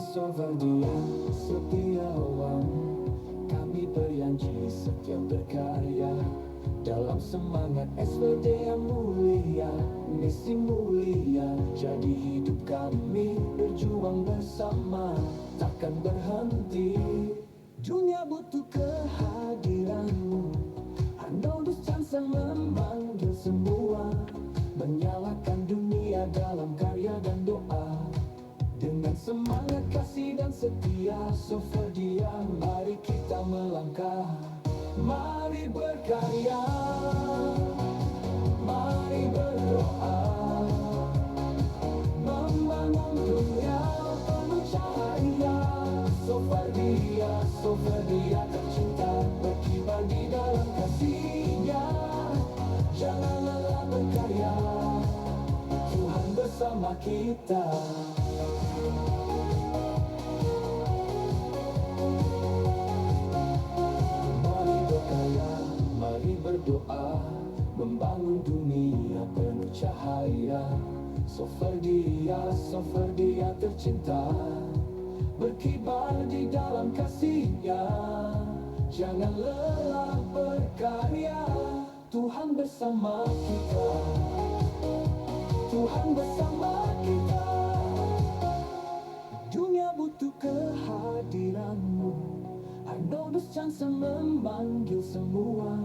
Sovardia setiawan, kami berjanji setia berkarya dalam semangat SVD yang mulia, misi mulia. Jadi hidup kami berjuang bersama, takkan berhenti. Dunia butuh kehadiranmu, Arnoldus Chansa memanggil semua, menyalakan dunia dalam karya dan doa. Dengan semangat kasih dan setia Sovardia, mari kita melangkah, mari berkarya, mari berdoa, membangun dunia penuh cahaya. Sovardia, Sovardia tercinta, berkibar di dalam kasih-Nya. Jangan lelah berkarya, Tuhan bersama kita. Mari berkarya, mari berdoa, membangun dunia penuh cahaya. Sovardia, Sovardia tercinta, berkibar di dalam kasih-Nya. Jangan lelah berkarya, Tuhan bersama kita. Tuhan bersama kita. Dunia butuh kehadiranmu, Arnoldus Chansa memanggil semua,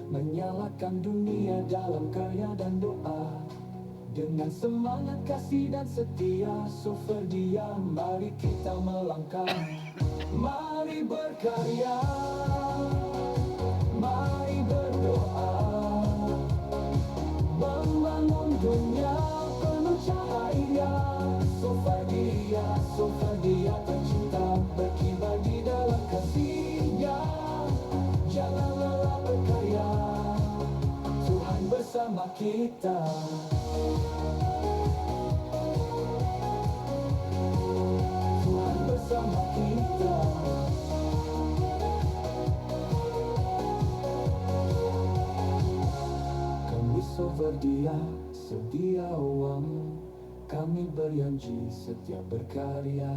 menyalakan dunia dalam karya dan doa. Dengan semangat kasih dan setia Sovardia, mari kita melangkah, mari berkarya, mari berdoa, membangun dunia penuh cahaya. Sovardia, Sovardia tercinta, berkibar di dalam kasih-Nya. Jangan lelah berkarya, Tuhan bersama kita. Tuhan bersama kita. Kami Sovardia setiawan, kami berjanji setia berkarya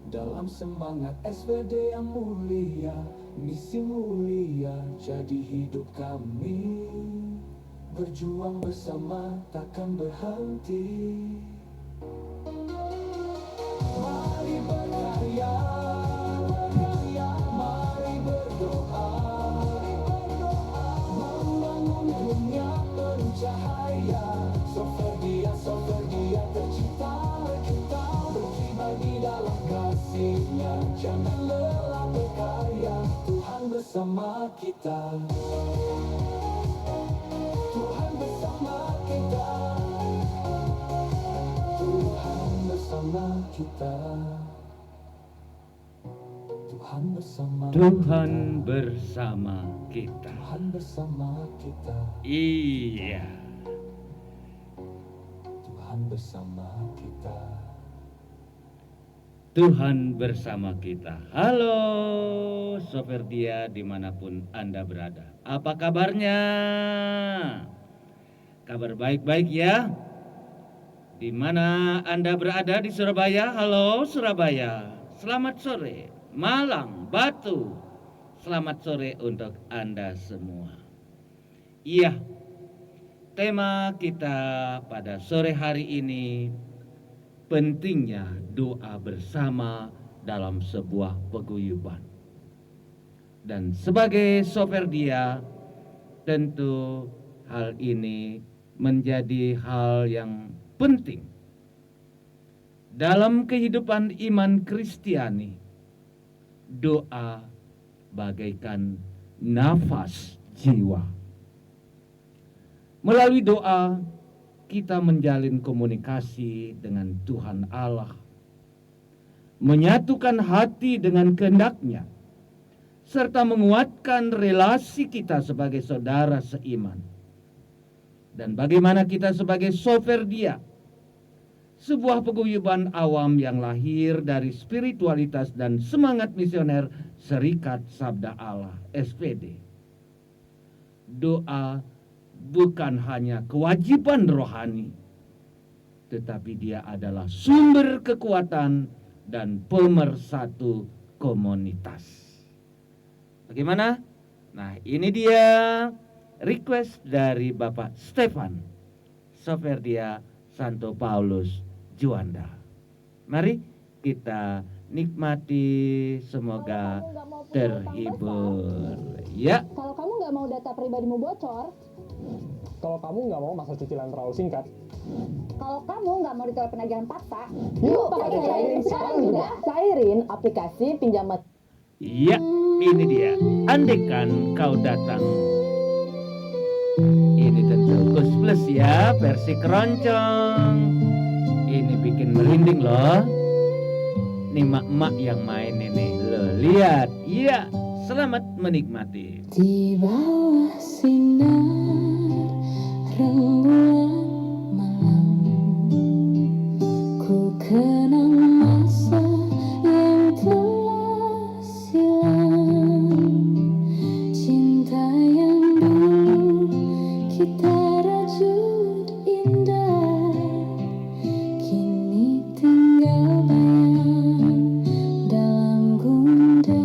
dalam semangat SVD yang mulia, misi mulia. Jadi hidup kami berjuang bersama, takkan berhenti. Mari berkarya, mari berdoa, membangun dunia penuh cahaya. Sovardia, Sovardia tercinta, kita berkibar di dalam kasih-Nya. Jangan lelah berkarya, Tuhan bersama kita. Tuhan bersama kita. Tuhan bersama kita. Tuhan bersama Tuhan bersama kita. Tuhan bersama kita. Iya. Tuhan bersama kita. Tuhan bersama kita. Halo Sovardia dimanapun Anda berada. Apa kabarnya? Kabar baik-baik ya? Di mana Anda berada di Surabaya? Halo Surabaya. Selamat sore. Malang, Batu. Selamat sore untuk Anda semua. Iya. Tema kita pada sore hari ini, pentingnya doa bersama dalam sebuah paguyuban. Dan sebagai Sovardia, tentu hal ini menjadi hal yang penting dalam kehidupan iman Kristiani. Doa bagaikan nafas jiwa. Melalui doa, kita menjalin komunikasi dengan Tuhan Allah, menyatukan hati dengan kehendak-Nya, serta menguatkan relasi kita sebagai saudara seiman. Dan bagaimana kita sebagai Sovardia, sebuah paguyuban awam yang lahir dari spiritualitas dan semangat misioner Serikat Sabda Allah, SPD. Doa bukan hanya kewajiban rohani, tetapi dia adalah sumber kekuatan dan pemersatu komunitas. Bagaimana? Nah, ini dia request dari Bapak Stefan Soferdia Santo Paulus Juanda. Mari kita nikmati, semoga terhibur. Ya, Kalau kamu nggak mau data pribadimu bocor, Kalau kamu nggak mau masa cicilan terlalu singkat, kalau kamu nggak mau ditolak penagihan paksa, Yuk, pakai pakai Sairin Sairin sekarang sekarang juga. Sairin, aplikasi pinjaman. ya, ini dia. Andaikan kau datang. Ini tentu Kus Plus ya, versi keroncong. Ini bikin merinding loh. Ini mak-mak yang main ini. Lo lihat. Iya, selamat menikmati. Di bawah sinar rembulan malam, ku kenang masa yang telah silam. Cinta yang dulu kita rajut indah, kini tinggal bayang dalam gundah.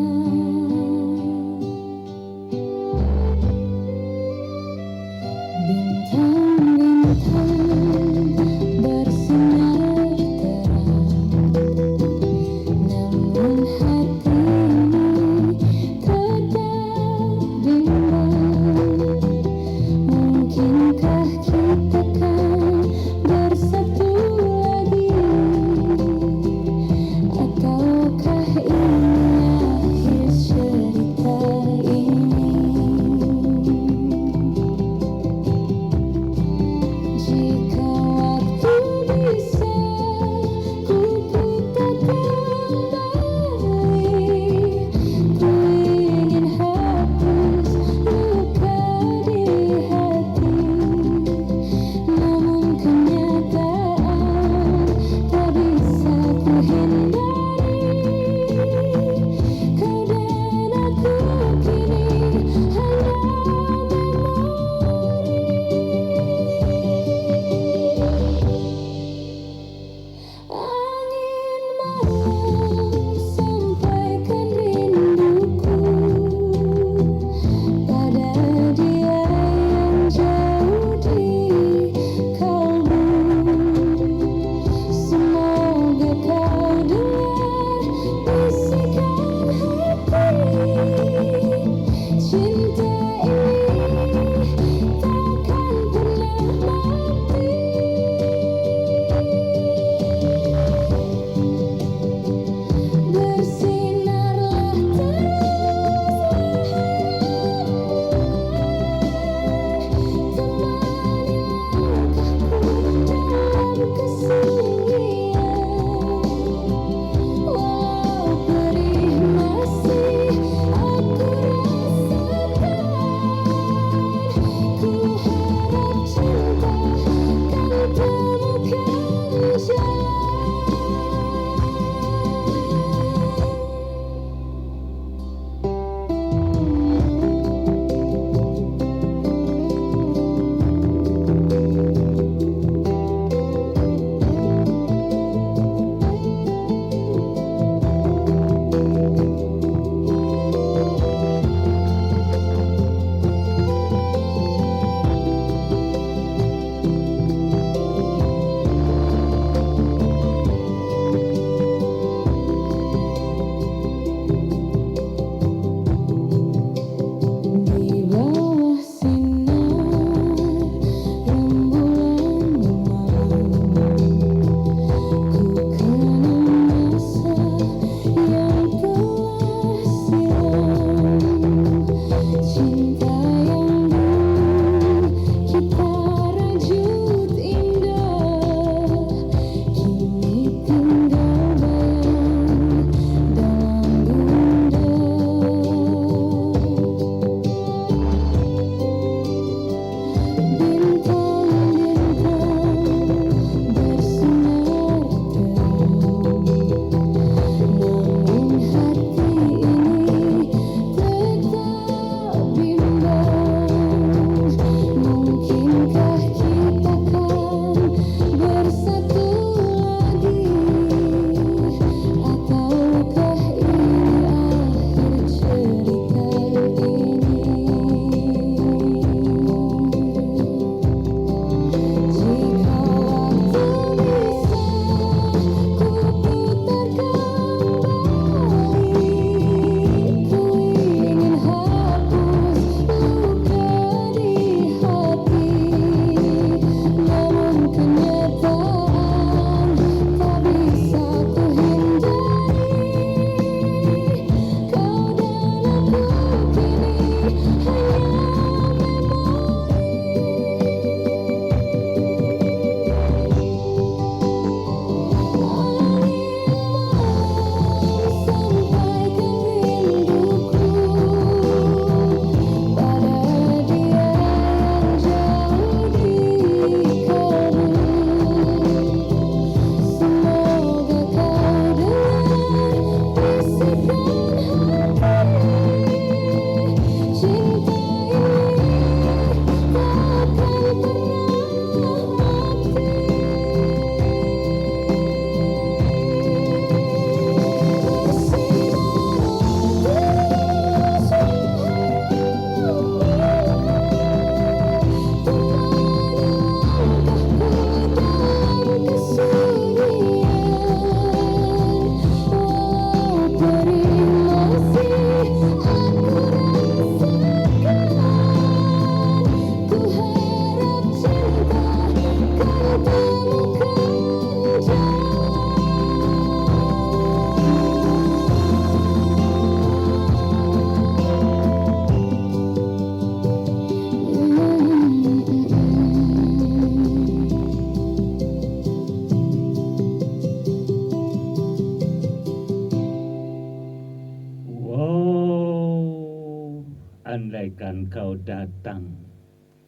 andaikan kau datang.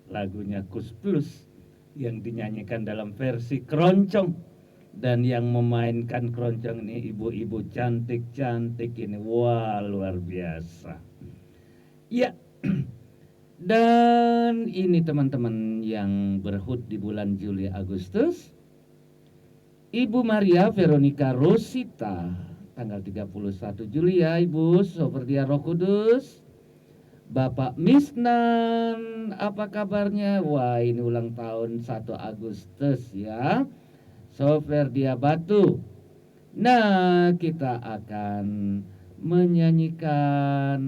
Lagunya Kus Plus yang dinyanyikan dalam versi keroncong, dan yang memainkan keroncong ini ibu-ibu cantik-cantik ini. Wah, luar biasa. Ya. Dan ini teman-teman yang berhut di bulan Juli Agustus. Ibu Maria Veronica Rosita, tanggal 31 Juli ya Ibu, Soferdia Roh Kudus. Bapak Misnan, apa kabarnya? Wah, ini ulang tahun 1 Agustus ya. Soferdia Batu. Nah, kita akan menyanyikan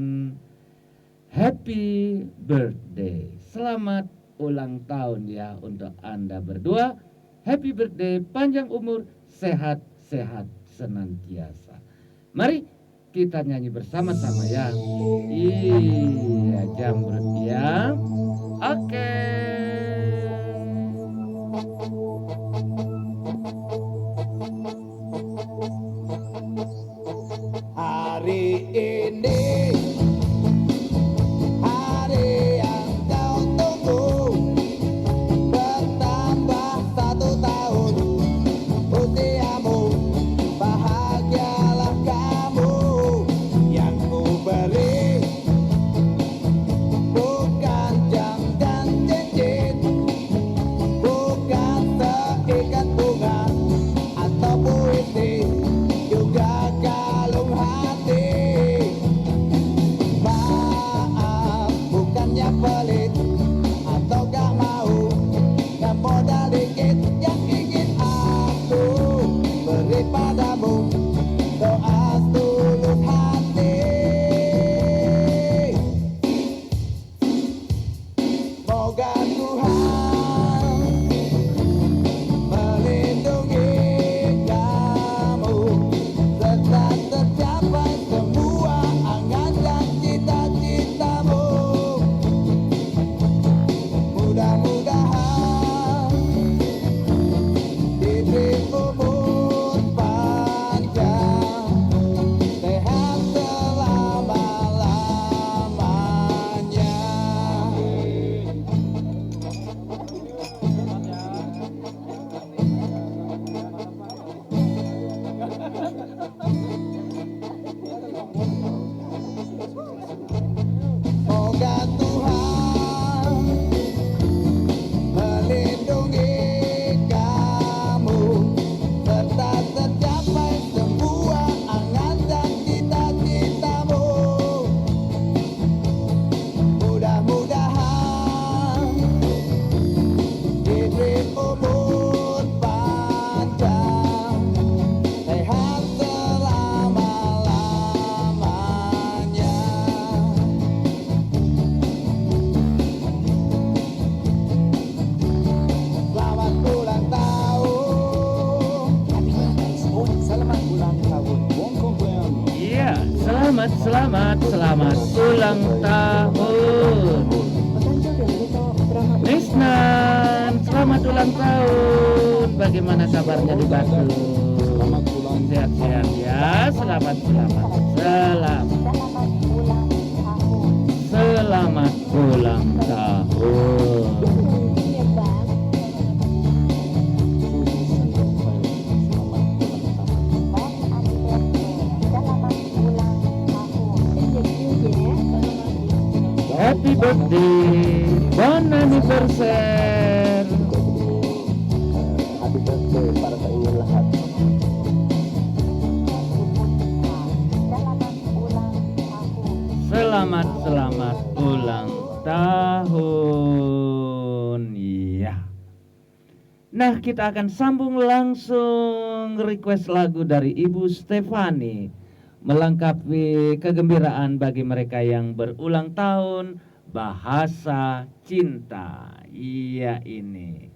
Happy Birthday. Selamat ulang tahun ya untuk Anda berdua. Happy birthday, panjang umur, sehat-sehat senantiasa. Mari kita nyanyi bersama-sama ya. Iya, jamrut ya. Oke. Hari ini hari yang kau tunggu, bertambah 1 tahun usiamu, bahagialah kamu. Yang ku beri bukan jam dan cincin, bukan seikat bunga atau puisi, juga kalung hati. Maaf, bukannya pelit atau gak mau, gak modal dikit yang ingin aku beri padamu, doa setulus hati. Moga Tuhan melindungi kamu, serta tercapai semua angan dan cita-citamu. Mudah-mudahan diberi umur panjang, sehat selama-lamanya. Moga Tuhan melindungi kamu, serta tercapai semua angan dan cita-citamu. Mudah-mudahan diberi umur panjang, sehat selama-lamanya. Selamat ulang tahun. Selamat ulang tahun. Buon compleanno. Iya, selamat ulang tahun. Misnan, selamat ulang tahun. Bagaimana kabarnya di Batu? Sehat-sehat ya. Selamat. Selamat ulang tahun. Happy birthday, bon anniversaire. Happy birthday para sa inyo lahat. Selamat ulang tahun. Iya. Nah, kita akan sambung langsung request lagu dari Ibu Stefani, melengkapi kegembiraan bagi mereka yang berulang tahun. Bahasa cinta. Iya, ini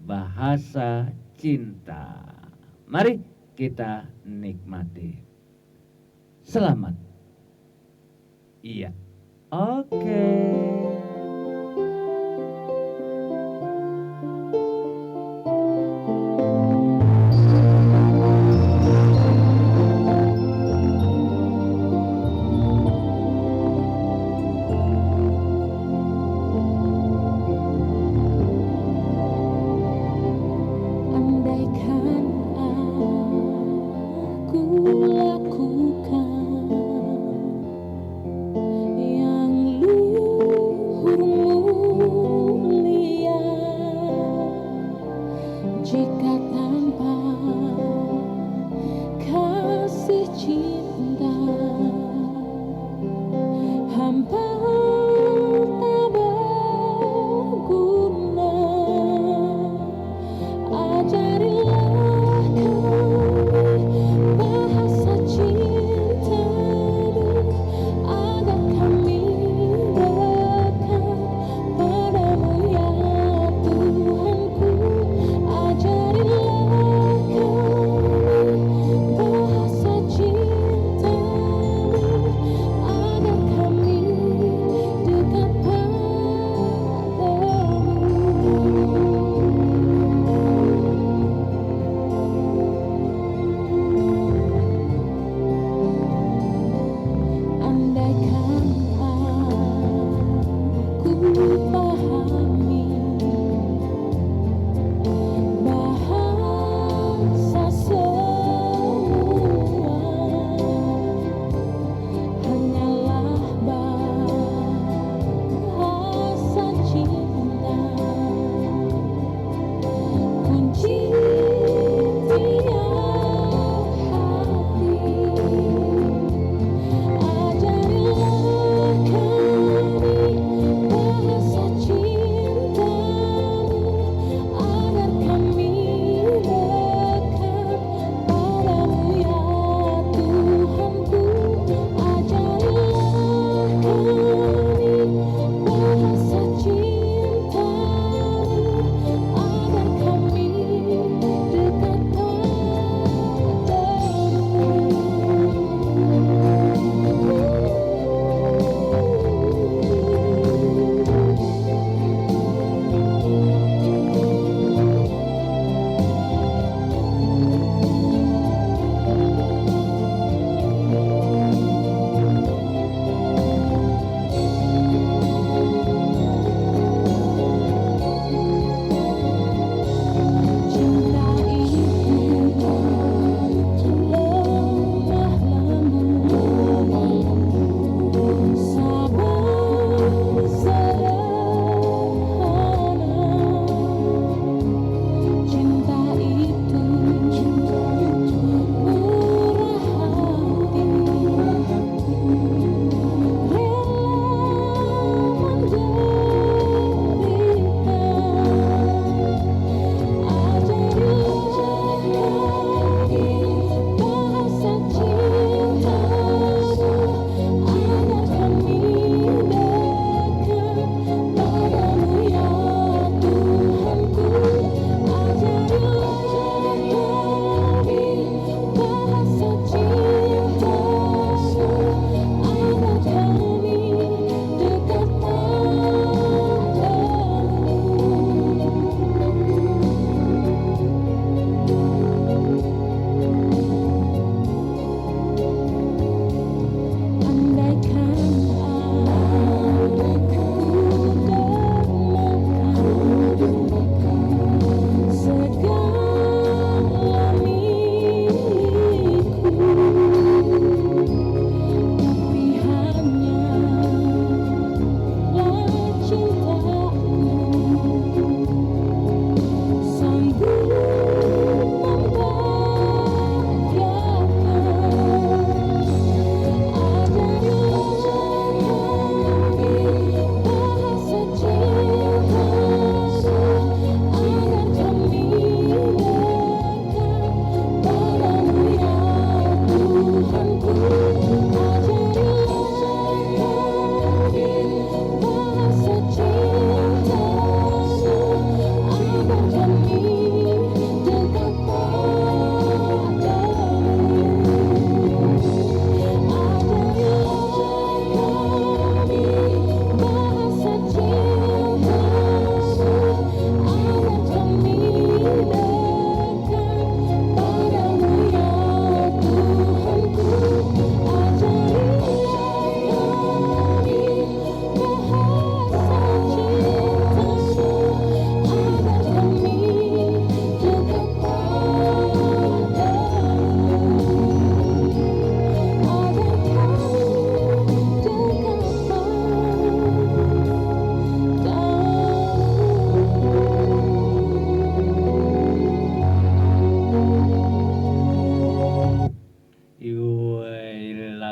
bahasa cinta. Mari kita nikmati. Selamat. Iya. Oke. ku lakukan yang luhur mulia, jika tanpa kasih cinta hamba tak berguna. Ajarilah kami bahasa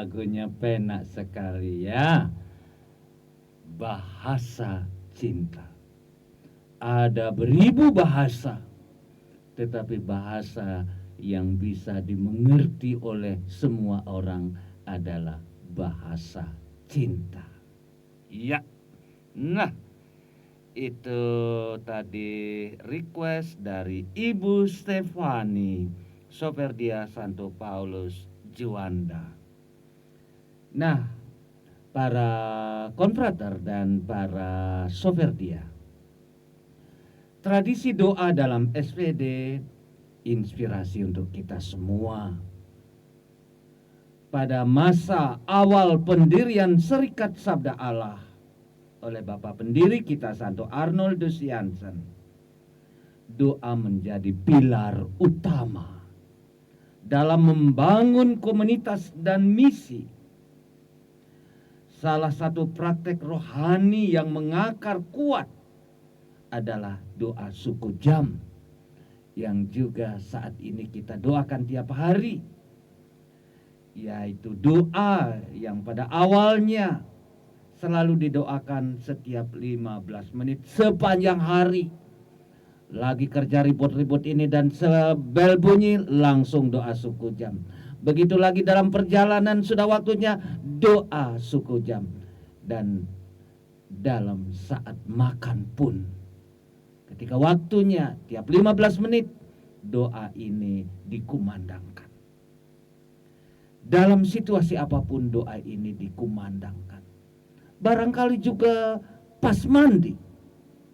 lagunya penak sekali ya. Bahasa cinta. Ada beribu bahasa, tetapi bahasa yang bisa dimengerti oleh semua orang adalah bahasa cinta. Ya, nah itu tadi request dari Ibu Stefani Soferdia Santo Paulus Juanda. Nah, para konfrater dan para Soferdia, tradisi doa dalam SPD inspirasi untuk kita semua. Pada masa awal pendirian Serikat Sabda Allah oleh Bapak pendiri kita Santo Arnoldus Jansen, doa menjadi pilar utama dalam membangun komunitas dan misi. Salah satu praktek rohani yang mengakar kuat adalah doa suku jam, yang juga saat ini kita doakan tiap hari, yaitu doa yang pada awalnya selalu didoakan setiap 15 menit sepanjang hari. Lagi kerja ribut-ribut ini dan sebel bunyi langsung doa suku jam. Begitu lagi dalam perjalanan sudah waktunya doa suku jam. Dan dalam saat makan pun, ketika waktunya tiap 15 menit doa ini dikumandangkan. Dalam situasi apapun doa ini dikumandangkan. Barangkali juga pas mandi,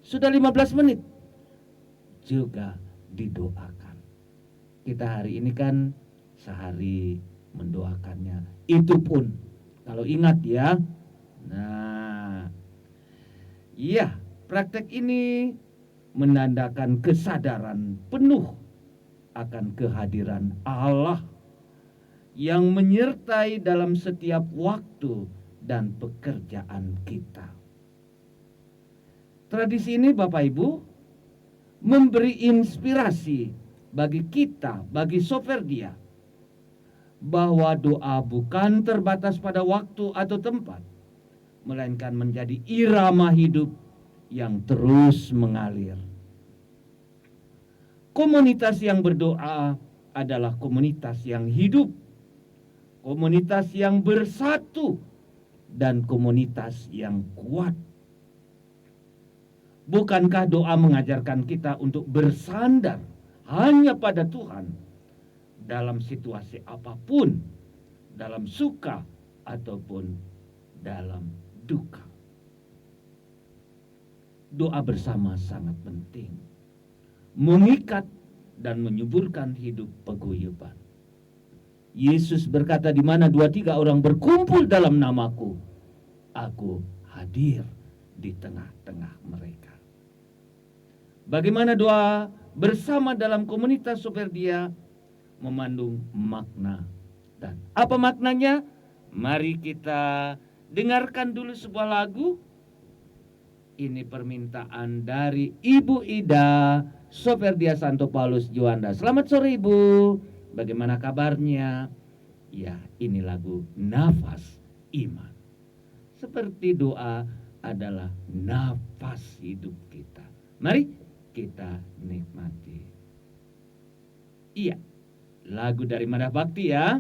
sudah 15 menit juga didoakan. Kita hari ini kan sehari mendoakannya. Itu pun kalau ingat ya. Nah, iya, praktek ini menandakan kesadaran penuh akan kehadiran Allah yang menyertai dalam setiap waktu dan pekerjaan kita. Tradisi ini Bapak Ibu memberi inspirasi bagi kita, bagi Soferdia, bahwa doa bukan terbatas pada waktu atau tempat, melainkan menjadi irama hidup yang terus mengalir. Komunitas yang berdoa adalah komunitas yang hidup, komunitas yang bersatu, dan komunitas yang kuat. Bukankah doa mengajarkan kita untuk bersandar hanya pada Tuhan dalam situasi apapun, dalam suka ataupun dalam duka? Doa bersama sangat penting, mengikat dan menyuburkan hidup paguyuban. Yesus berkata, di mana 2-3 orang berkumpul dalam namaku, aku hadir di tengah-tengah mereka. Bagaimana doa bersama dalam komunitas Soferdia memandung makna. Dan apa maknanya? Mari kita dengarkan dulu sebuah lagu. Ini permintaan dari Ibu Ida Soferdia Santo Paulus Juanda. Selamat sore Ibu. Bagaimana kabarnya? Ya, ini lagu Nafas Iman. Seperti doa adalah nafas hidup kita. Mari kita nikmati. Iya, lagu dari Madah Bakti ya.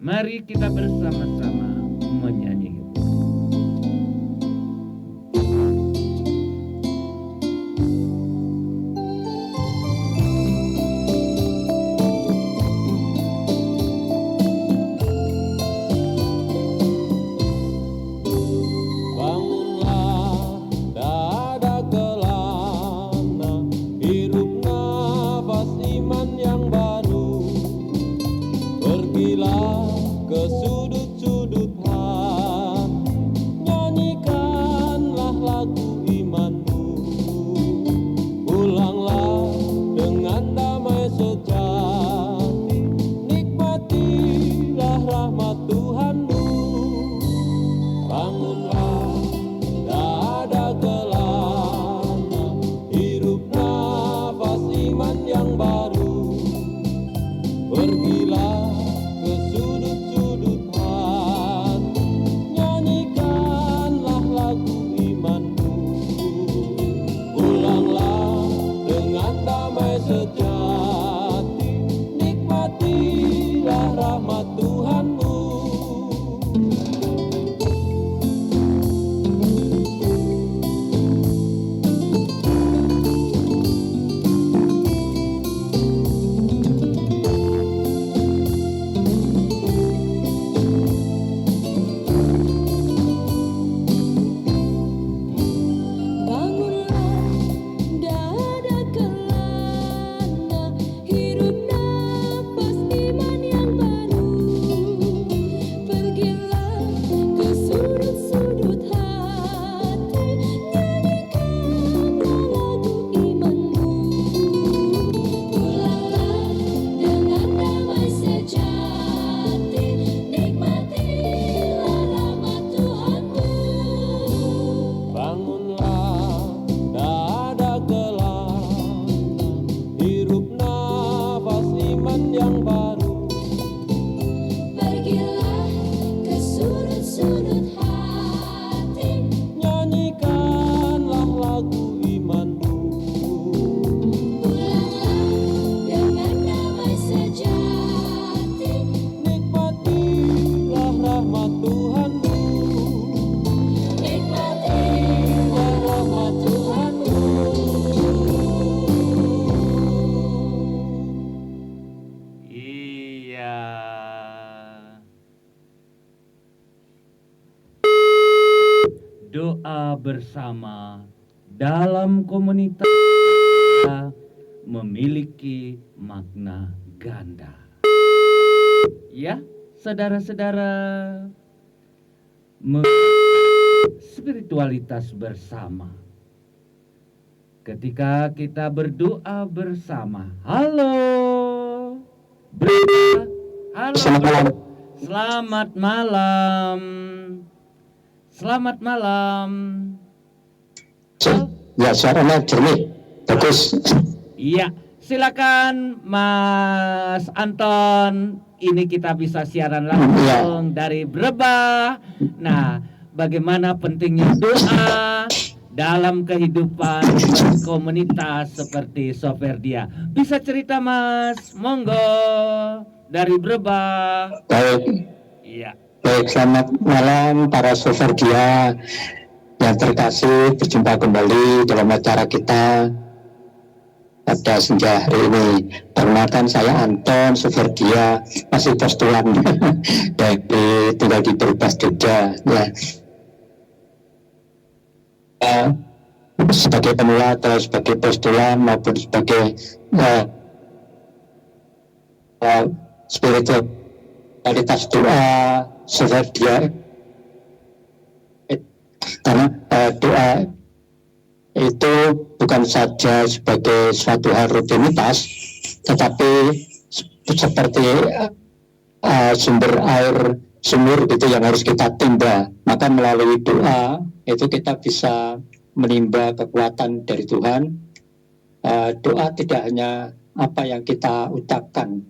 Mari kita bersama-sama menyanyi. Pergilah ke sudut-sudut hati. doa bersama dalam komunitas memiliki makna ganda. Ya, saudara-saudara, spiritualitas bersama. Ketika kita berdoa bersama, halo, halo, selamat malam, selamat malam. Ya, suaranya jernih, bagus. Iya, silakan Mas Anton. Ini kita bisa siaran langsung dari Brebah. Nah, bagaimana pentingnya doa dalam kehidupan komunitas seperti Soferdia? Bisa cerita Mas, monggo dari Brebah. Baik, Iya. baik, selamat malam para Soferdia yang terkasih, berjumpa kembali dalam acara kita pada senja hari ini. Perkenalkan, saya Anton Soferdia, masih postulan dari tinggal di Brebes, Jogja. Ya. Sebagai pemula atau sebagai postulan maupun sebagai spiritualitas doa Soferdia, karena doa itu bukan saja sebagai suatu hal rutinitas, tetapi seperti sumber air sumur gitu yang harus kita timba. Maka melalui doa itu kita bisa menimba kekuatan dari Tuhan. Doa tidak hanya apa yang kita ucapkan,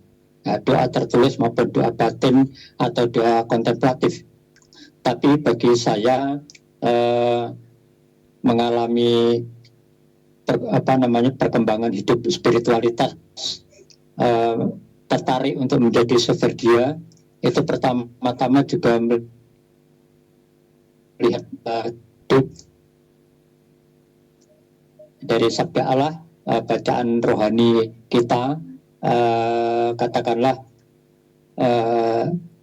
doa tertulis maupun doa batin atau doa kontemplatif, tapi bagi saya mengalami perkembangan hidup spiritualitas, tertarik untuk menjadi Soferdia, itu pertama-tama juga melihat dari sabda Allah, bacaan rohani kita, katakanlah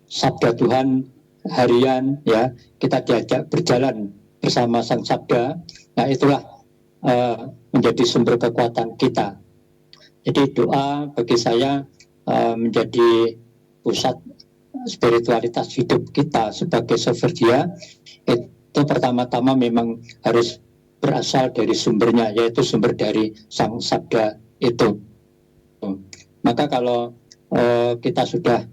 sabda Tuhan harian, ya, kita diajak berjalan bersama Sang Sabda. Nah, itulah menjadi sumber kekuatan kita. Jadi doa bagi saya menjadi pusat spiritualitas hidup kita sebagai Soferdia. Itu pertama-tama memang harus berasal dari sumbernya, yaitu sumber dari Sang Sabda itu. Maka kalau kita sudah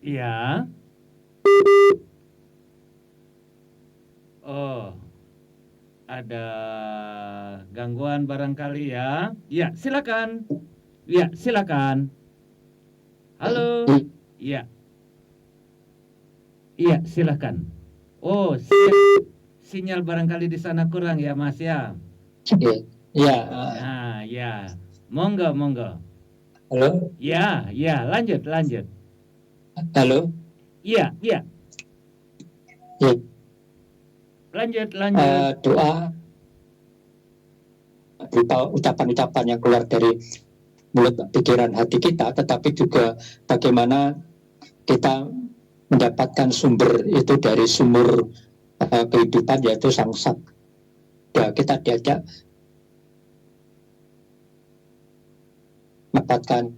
Iya. Oh, ada gangguan barangkali ya. Ya, silakan. Ya, silakan. Halo. Iya. Iya, silakan. Oh, sinyal barangkali di sana kurang ya, Mas ya. Iya. Nah, ya. Monggo, monggo. Halo. Ya, ya, lanjut. Halo. Iya. Ya. Lanjut. Doa berupa ucapan-ucapan yang keluar dari mulut, pikiran, hati kita, tetapi juga bagaimana kita mendapatkan sumber itu dari sumur kehidupan, yaitu Sang Sabda. Kita diajak mendapatkan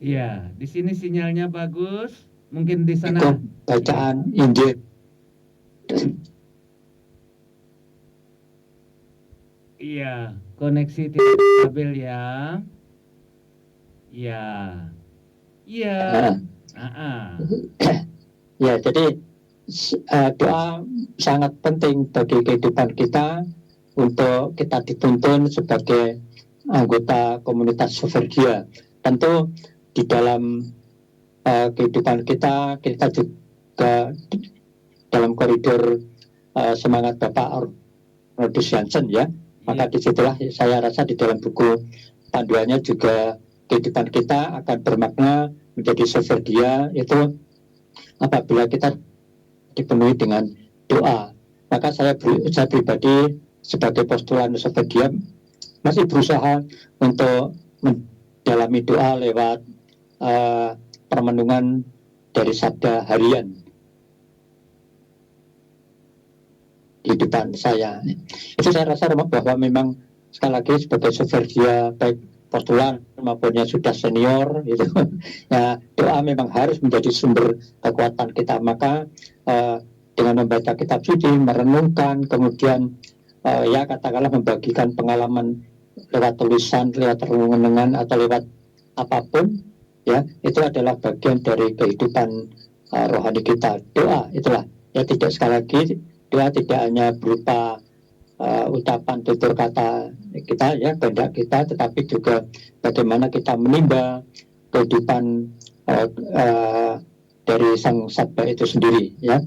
Iya, di sini sinyalnya bagus. Mungkin di sana bacaan Injil. Iya, koneksi tidak stabil ya. Iya. Ya, jadi doa sangat penting bagi kehidupan kita, untuk kita dituntun sebagai anggota komunitas Soferdia. Tentu di dalam kehidupan kita juga dalam koridor semangat Bapak Arnoldus Jansen, ya. Maka disitulah saya rasa di dalam buku panduannya juga kehidupan kita akan bermakna menjadi Soferdia itu apabila kita dipenuhi dengan doa. maka saya pribadi sebagai postulan Nusa-Bahagia masih berusaha untuk mendalami doa lewat permenungan dari sabda harian di depan saya. Itu saya rasa bahwa memang sekali lagi sebagai Soferdia baik postulan maupun yang sudah senior gitu, ya doa memang harus menjadi sumber kekuatan kita. Maka dengan membaca kitab suci, merenungkan, kemudian ya katakanlah membagikan pengalaman lewat tulisan, lewat renungan atau lewat apapun, ya itu adalah bagian dari kehidupan rohani kita. Doa itulah ya, tidak, sekali lagi doa tidak hanya berupa ucapan tutur kata kita ya, kehendak kita, tetapi juga bagaimana kita menimba kehidupan dari sang sabda itu sendiri ya.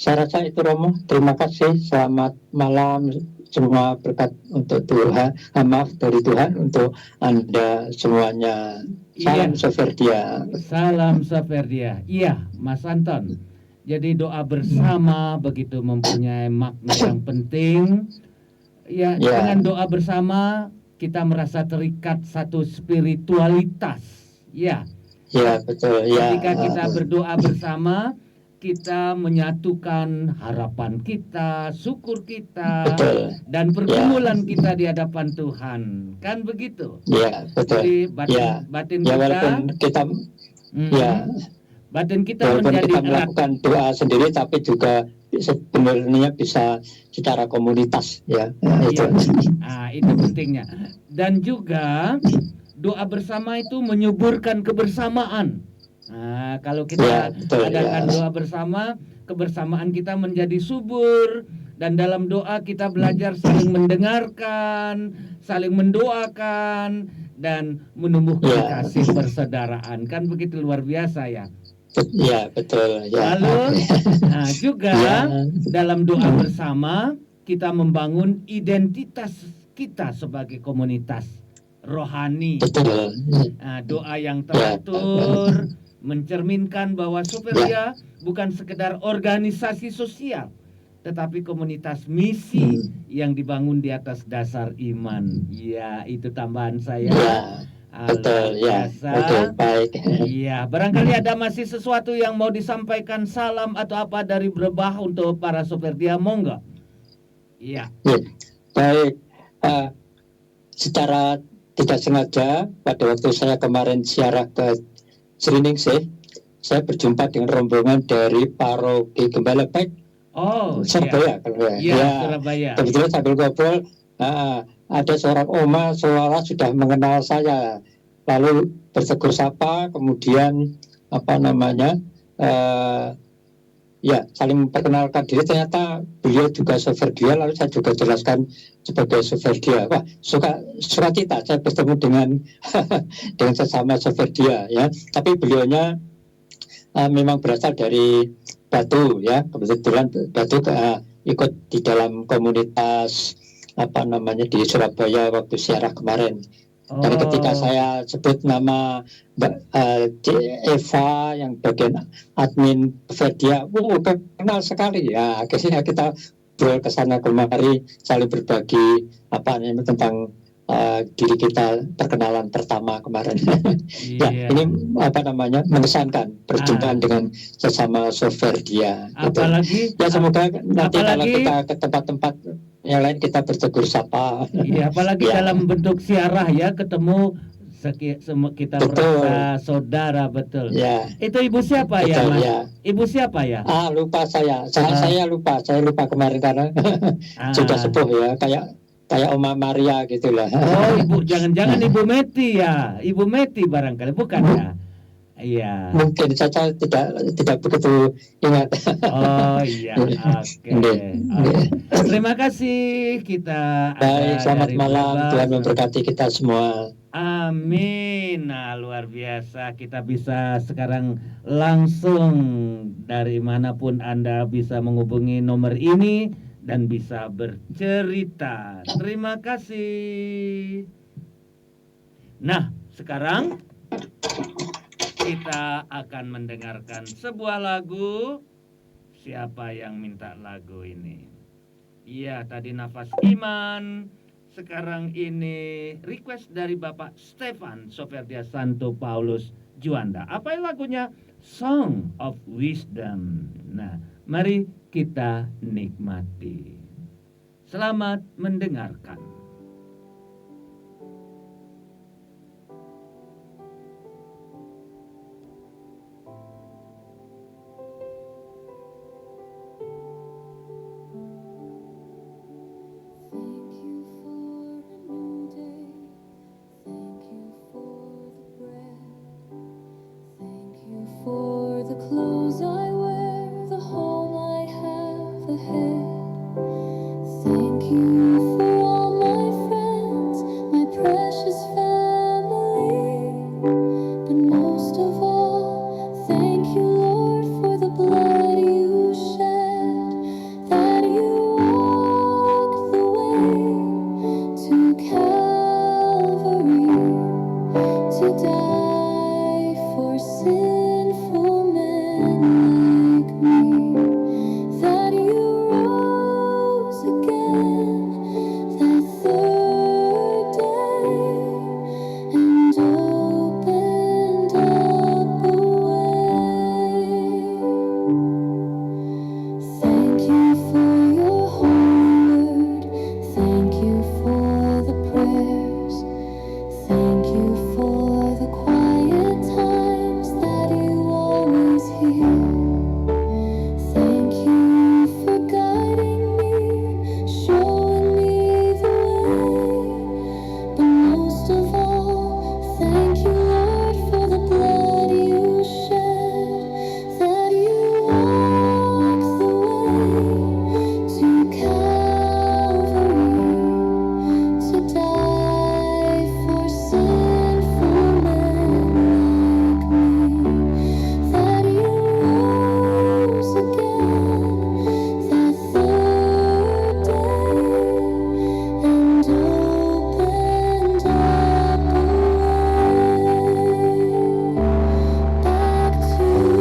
Saya rasa itu, Romo. Terima kasih. Selamat malam. Semua berkat untuk Tuhan, maaf dari Tuhan untuk Anda semuanya. Salam Soferdia. Salam Soferdia. Iya, Mas Anton. Jadi doa bersama begitu mempunyai makna yang penting. Ya, dengan doa bersama kita merasa terikat satu spiritualitas. Ya. Ya, betul. Ya. Ketika kita berdoa bersama, kita menyatukan harapan kita, syukur kita, betul. Dan pergumulan kita di hadapan Tuhan. Kan begitu? Ya, betul. Jadi batin ya, kita, walaupun kita batin kita walaupun menjadi kita melakukan doa sendiri, tapi juga sebenarnya bisa secara komunitas ya. Itu. Itu pentingnya. Dan juga doa bersama itu menyuburkan kebersamaan. Nah, kalau kita adakan doa bersama, kebersamaan kita menjadi subur, dan dalam doa kita belajar saling mendengarkan, saling mendoakan, dan menumbuhkan kasih persaudaraan. Kan begitu luar biasa ya. Ya, betul. Ya. Lalu juga dalam doa bersama kita membangun identitas kita sebagai komunitas rohani. Betul. Doa yang teratur mencerminkan bahwa Soferdia bukan sekedar organisasi sosial, tetapi komunitas misi yang dibangun di atas dasar iman. Ya, itu tambahan saya. Betul, ya. Oke, baik. Iya, barangkali ada masih sesuatu yang mau disampaikan, salam atau apa dari Brebah untuk para Soferdia, monggo. Iya. Baik. Secara tidak sengaja pada waktu saya kemarin ziarah ke Sriningsih, saya berjumpa dengan rombongan dari paroki Gembala Baik. Surabaya. Surabaya. Kebetulan sambil ngobrol, ada seorang oma seolah sudah mengenal saya, lalu bertegur sapa, kemudian saling memperkenalkan diri. Ternyata beliau juga Soferdia, lalu saya juga jelaskan sebagai Soferdia. Wah, sukacita saya bertemu dengan dengan sesama Soferdia ya. Tapi beliaunya memang berasal dari Batu ya. Kebetulan Batu ikut di dalam komunitas di Surabaya waktu ziarah kemarin. Dan ketika saya sebut nama Mbak Eva yang bagian admin Soferdia, kenal sekali ya. Akhirnya kita ke sana kemari saling berbagi tentang diri kita, perkenalan pertama kemarin. Ya, ini mengesankan perjumpaan dengan sesama Soferdia. Apalagi ya, semoga nanti kalau kita ke tempat-tempat yang lain kita bertegur sapa. Iya, apalagi dalam bentuk siarah ya, ketemu kita merasa saudara, betul. Ya. Itu ibu siapa ya, Mas? Ya. Ibu siapa ya? Lupa saya. Saya lupa kemarin karena sudah sepuh ya, kayak Oma Maria gitulah. Oh, ibu, jangan-jangan Ibu Meti ya? Ibu Meti barangkali, bukan ya? Iya. Mungkin saya tidak begitu ingat. Oh iya, oke. Terima kasih, kita. Baik, selamat malam. Tuhan memberkati kita semua. Amin. Nah, luar biasa, kita bisa sekarang langsung dari manapun Anda bisa menghubungi nomor ini dan bisa bercerita. Terima kasih. Nah, sekarang kita akan mendengarkan sebuah lagu siapa yang minta lagu ini? Iya, tadi Nafas Iman. Sekarang ini request dari Bapak Stefan Soferdia Santo Paulus Juanda. Apa lagunya? Song of Wisdom. Nah, mari kita nikmati. Selamat mendengarkan. For the clothes I wear, the home I have ahead. Thank you for all my friends, my precious family. But most of all, thank you, Lord, for the blood you shed, that you walked the way to Calvary to die for sinful men like me, that you rose again that third day and opened up a way. Thank you for your holy word, thank you for the prayers, thank you for the quiet times that you always hear. Thank you for guiding me, showing me the way. But most of all, thank you, Lord, for the blood you shed, that you walked the way to Calvary to die for sinful men like me, that you rose again that third day and opened up a way back to you.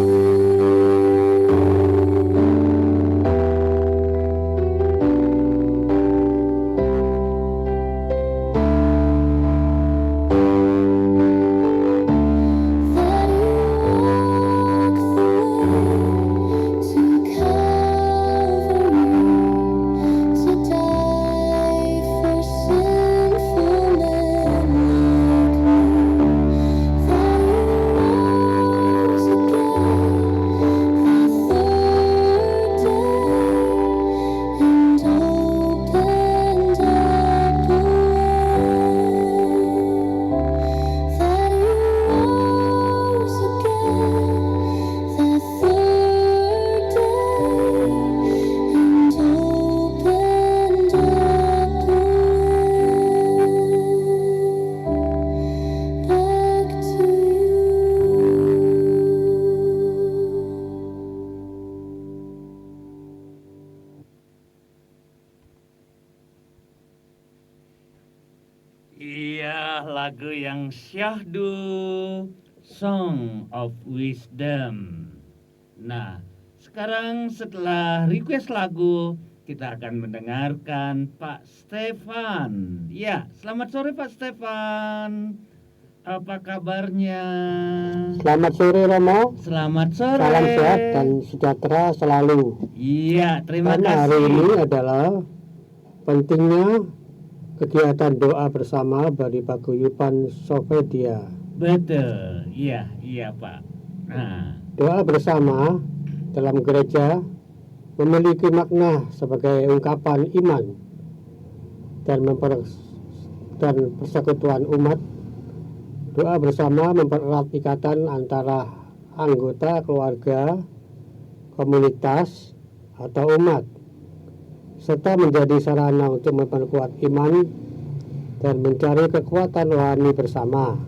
That you walked the way to Calvary to die for sinful men like me, that you rose again that third day and opened up a way. That you rose again that third day and opened up a way back to Iya, lagu yang syahdu, Song of Wisdom. Nah, sekarang setelah request lagu, kita akan mendengarkan Pak Stefan. Ya, selamat sore Pak Stefan. Apa kabarnya? Selamat sore Romo, Selamat sore. salam sehat dan sejahtera selalu. Iya, terima Karena hari ini kasih. adalah pentingnya kegiatan doa bersama bagi paguyuban Soferdia. Betul, iya, iya Pak. Nah, Doa bersama dalam gereja memiliki makna sebagai ungkapan iman dan persekutuan umat. Doa bersama mempererat ikatan antara anggota keluarga, komunitas, atau umat, serta menjadi sarana untuk memperkuat iman dan mencari kekuatan rohani bersama.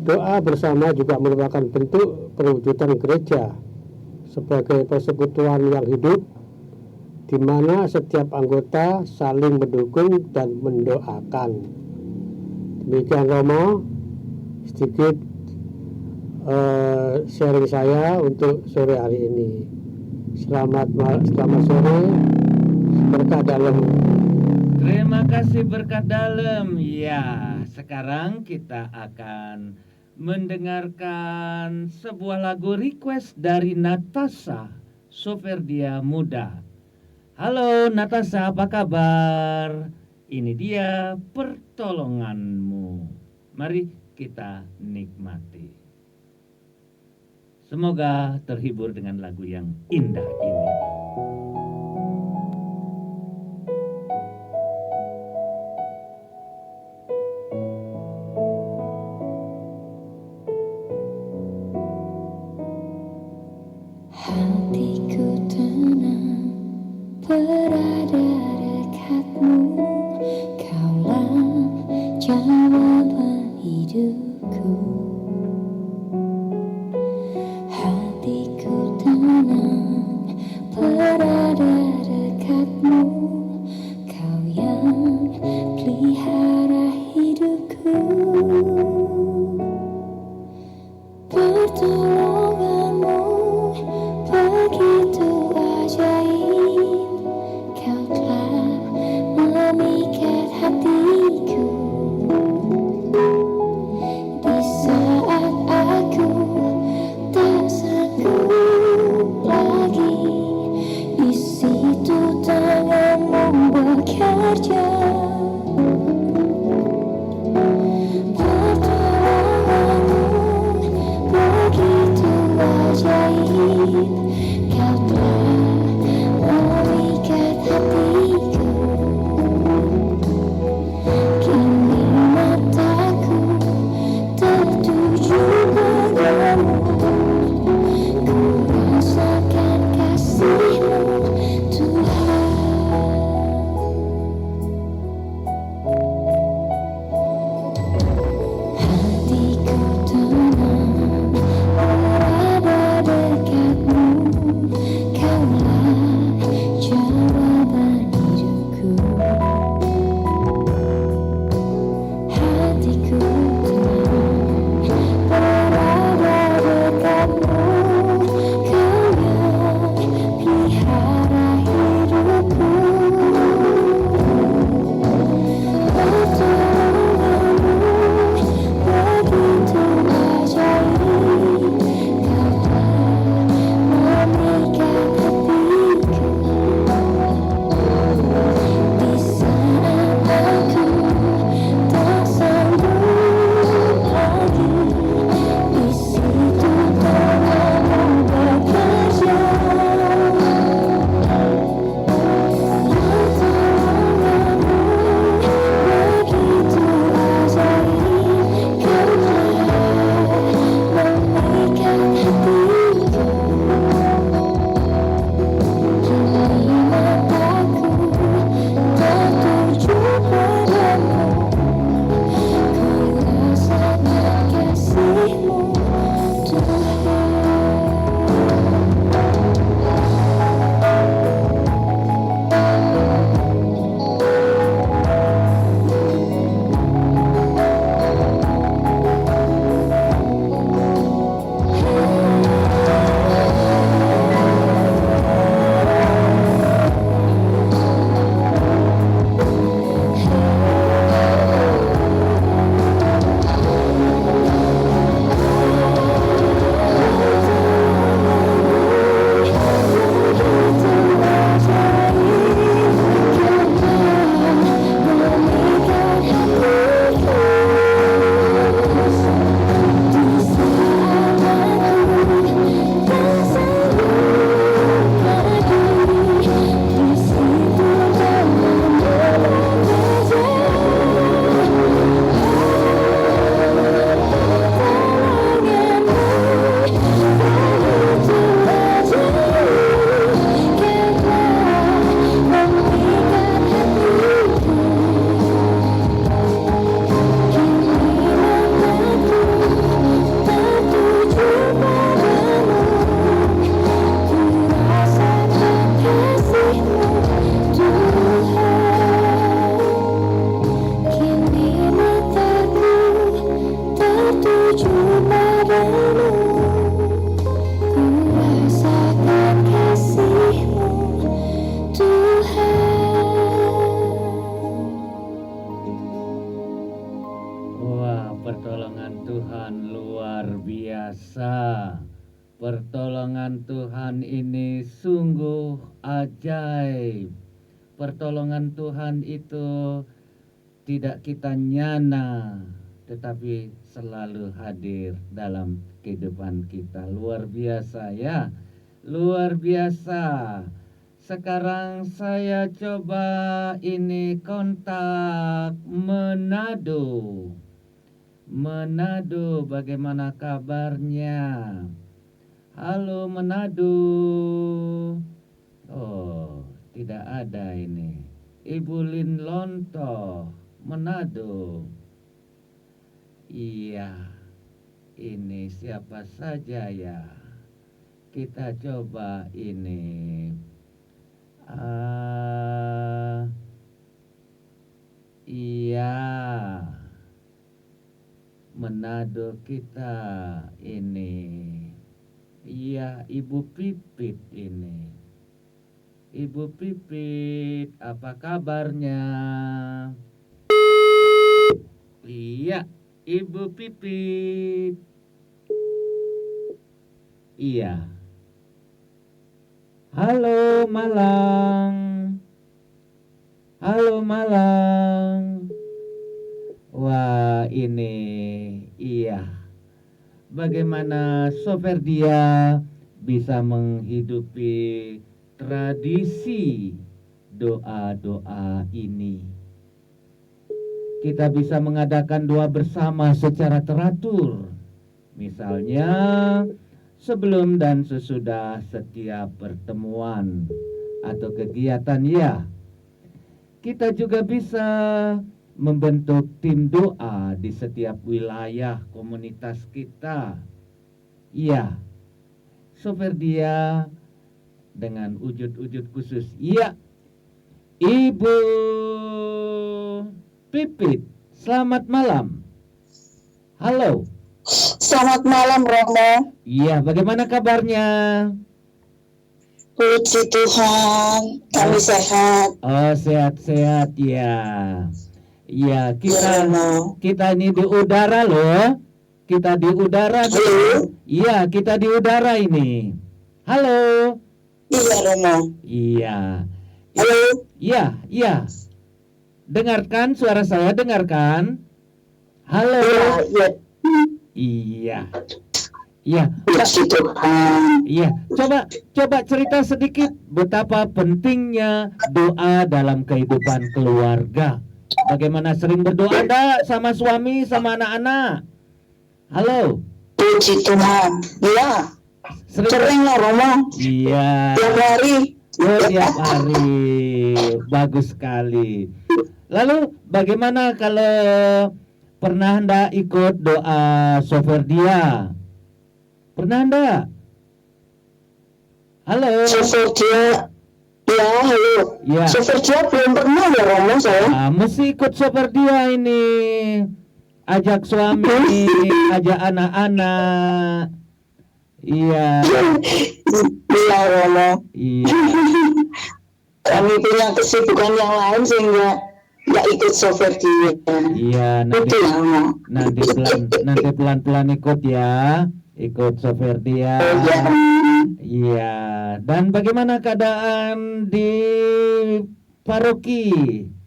Doa bersama juga merupakan bentuk perwujudan gereja sebagai persekutuan yang hidup, di mana setiap anggota saling mendukung dan mendoakan. Demikian Romo, sedikit sharing saya untuk sore hari ini. Selamat sore, berkah dalam. Terima kasih berkat dalam. Ya, sekarang kita akan mendengarkan sebuah lagu request dari Natasha Soferdia Muda. Halo Natasha, apa kabar? Ini dia pertolonganmu. Mari kita nikmati. Semoga terhibur dengan lagu yang indah ini. Hatiku tenang berada dekatmu, kaulah jawaban hidupku. Hatiku tenang berada dekatmu, kau yang pelihara hidupku. Pertolonganmu begitu Pertolongan Tuhan ini sungguh ajaib. Pertolongan Tuhan itu tidak kita nyana, tetapi selalu hadir dalam kehidupan kita. Luar biasa ya, luar biasa. Sekarang saya coba ini kontak Manado. Manado, bagaimana kabarnya? Halo Manado. Oh, tidak ada ini. Ibu Lin Lonto, Manado. Iya, ini siapa saja ya? Kita coba ini. Iya, Manado kita ini. Iya, Ibu Pipit ini. Ibu Pipit, apa kabarnya? Iya, Ibu Pipit. Iya. Halo Malang. Halo Malang. Wah, ini iya. Bagaimana Soferdia bisa menghidupi tradisi doa-doa ini? Kita bisa mengadakan doa bersama secara teratur. Misalnya sebelum dan sesudah setiap pertemuan atau kegiatan ya. Kita juga bisa membentuk tim doa di setiap wilayah komunitas kita. Iya, Soferdia dengan wujud-wujud khusus. Iya, Ibu Pipit, selamat malam. Halo. Selamat malam Romo. Iya, bagaimana kabarnya? Puji Tuhan, kami sehat. Oh, sehat-sehat ya. Iya, Ya, Romo. kita ini di udara loh. Kita di udara. Halo. Iya, kita di udara ini. Halo. Iya Romo. Iya. Halo. Iya, iya. Dengarkan suara saya, dengarkan. Halo. Iya. Iya. Iya. Puji Tuhan. Iya, coba cerita sedikit betapa pentingnya doa dalam kehidupan keluarga. Bagaimana sering berdoa Anda sama suami, sama anak-anak? Halo. Puji Tuhan. Iya. Sering lah Romo. Iya. Tiap hari. Oh, tiap hari. Bagus sekali. Lalu bagaimana kalau pernah Anda ikut doa Soferdia? Pernah Anda? Halo. Soferdia. Ya, halo. Ya. Soferdia belum pernah ya Romo saya. Mesti ikut Soferdia ini. Ajak suami, ajak anak-anak. Iya. Iya Romo. Iya. Kami punya kesibukan yang lain sehingga nggak ikut Soferdia. Iya, Itu ya Romo. nanti pelan-pelan ikut ya. Ikut Soferdia. Iya. Iya. Dan bagaimana keadaan di paroki?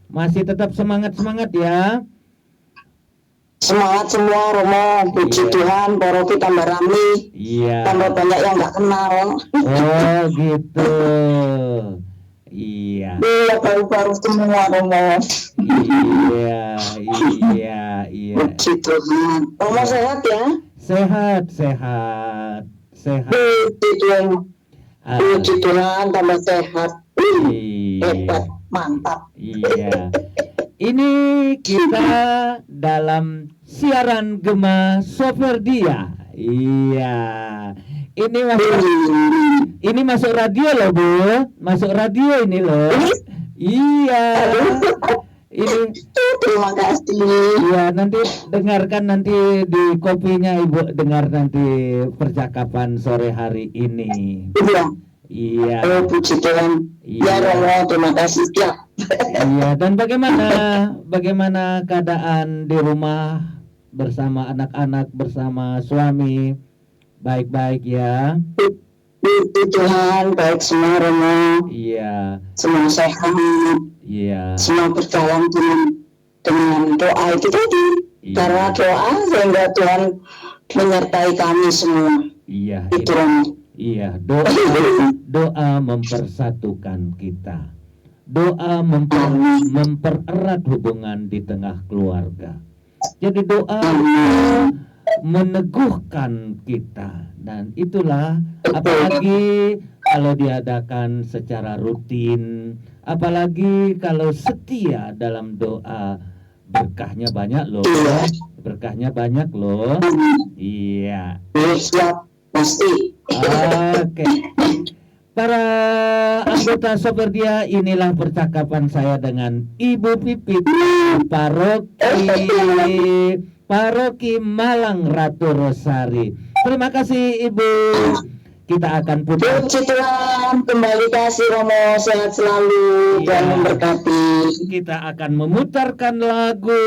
Masih tetap semangat-semangat ya? Semangat semua Romo. Puji Iya. Tuhan, paroki tambah ramai. Iya. Tambah banyak yang nggak kenal. Oh gitu. Iya. Iya, baru-baru semua Romo. Iya. Iya. Puji Tuhan. Romo sehat ya? Sehat. Puji Tuhan. Ah, Puji Tuhan, tambah sehat. Hebat, iya. mantap. Iya. Ini kita dalam siaran Gema Soferdia. Iya. Ini masuk radio loh, Bu. Masuk radio ini loh. Iya. Ini Terima kasih. iya, nanti dengarkan nanti di kopinya Ibu, dengar nanti percakapan sore hari ini. Iya. Iya. Oh, puji Tuhan. Iya. Ya Romo, terima kasih. Ya. Iya, dan bagaimana keadaan di rumah bersama anak-anak, bersama suami? Baik-baik ya. Puji Tuhan, baik semua Romo, Iya, semua sehat, iya, semua berjalan dengan doa itu tadi. iya, Karena doa sehingga Tuhan menyertai kami semua. iya, Itu Romo. iya. Doa mempersatukan kita. Doa mempererat hubungan di tengah keluarga. Jadi doa meneguhkan kita, dan itulah apalagi kalau diadakan secara rutin, apalagi kalau setia dalam doa, berkahnya banyak loh. Berkahnya banyak loh. Iya. Siap, pasti. Oke. Para anggota Soperdia, inilah percakapan saya dengan Ibu Pipit, Paroki Malang Ratu Rosari. Terima kasih Ibu. Kita akan putar. Puji Tuhan, kembali kasih Romo, sehat selalu dan memberkati. Kita akan memutarkan lagu.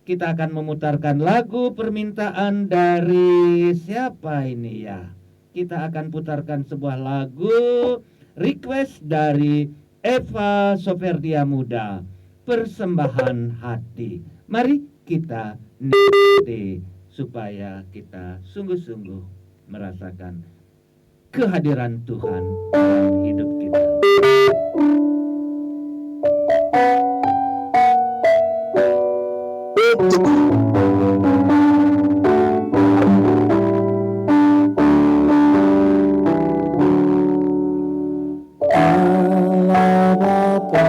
Kita akan memutarkan lagu permintaan dari siapa ini ya? Kita akan putarkan sebuah lagu request dari Eva Soferdia Muda, Persembahan Hati. Mari kita nikmati supaya kita sungguh-sungguh merasakan kehadiran Tuhan dalam hidup kita. Allah Bapa,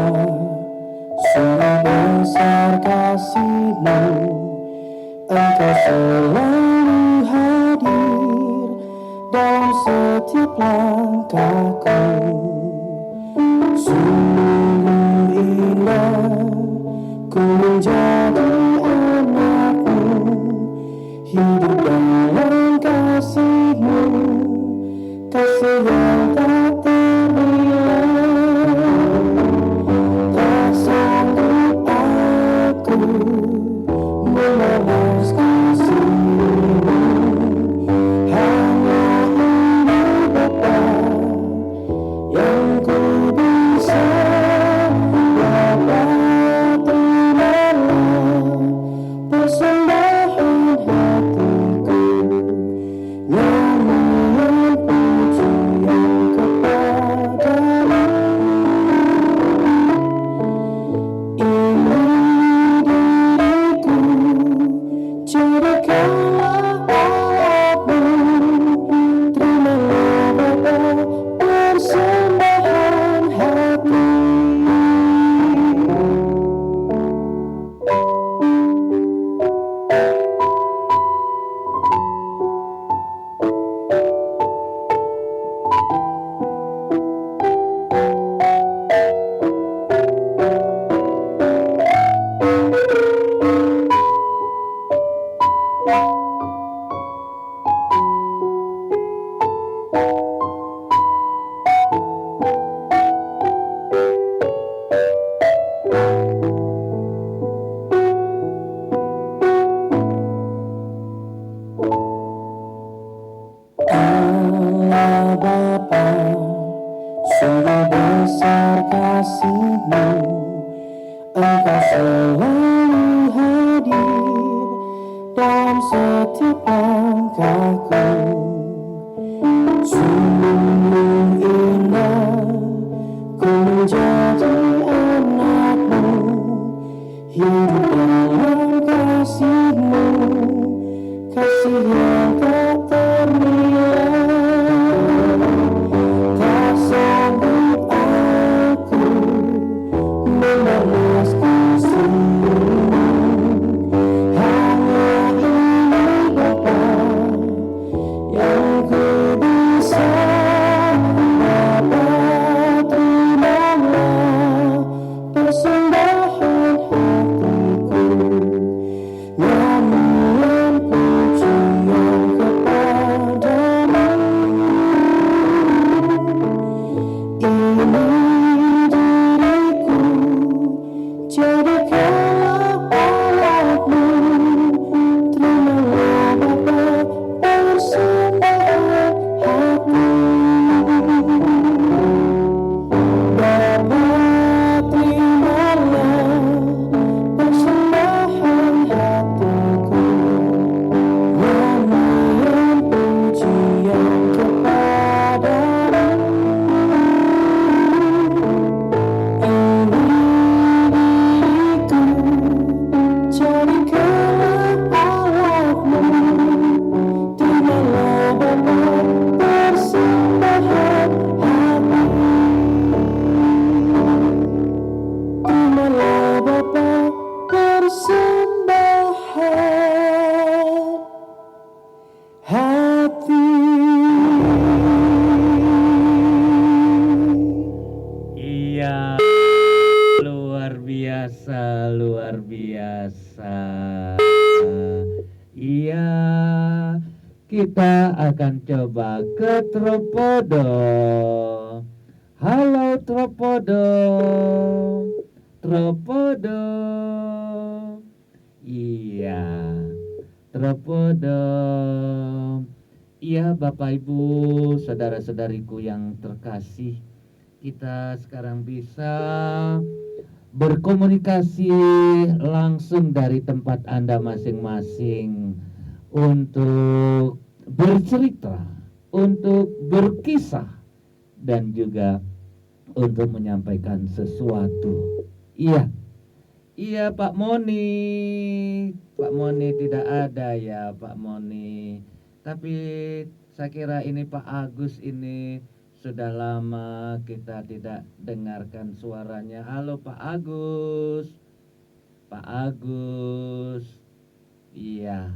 sungguh besar kasih-Mu, Engkau selalu hadir dalam setiap langkahku. Sungguh indah ku menjadi anak-Mu, hidup dalam kasih-Mu, kasih yang tak ternilai. Tak sanggup aku membalas kasih-Mu, hanya ini Bapa yang ku bisa. Bapa, terimalah persembahan hatiku, nyanyian pujian kepadamu. Ini diriku, jadikanlah alatmu. Terimalah Bapa persembahan hati. Allah Bapa, sungguh besar kasih-Mu, Engkau selalu hadir dalam setiap langkahku. Sungguh indah ku menjadi anak-Mu, hidup dalam kasih-Mu, kasih yang tak ternilai. Tak sanggup aku membalas kasih-Mu, hanya ini Bapa akan coba ke Tropodo. Halo Tropodo. Tropodo. Iya. Tropodo. Iya Bapak Ibu, saudara-saudariku yang terkasih, kita sekarang bisa berkomunikasi langsung dari tempat Anda masing-masing untuk bercerita, untuk berkisah, dan juga untuk menyampaikan sesuatu. Iya, iya Pak Moni. Pak Moni tidak ada ya Pak Moni. Tapi saya kira ini Pak Agus ini sudah lama kita tidak dengarkan suaranya. Halo Pak Agus. Pak Agus. Iya,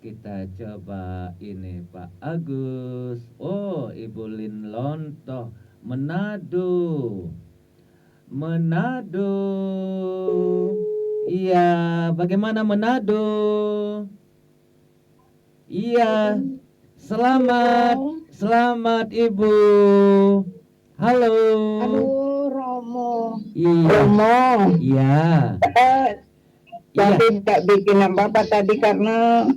kita coba ini Pak Agus. Oh, Ibu Lin Lontoh, Manado. Manado. Iya, bagaimana Manado? Iya, selamat Ibu. Halo. Aduh, Romo. Iya. Romo. Iya. Tapi tak bikin apa-apa tadi karena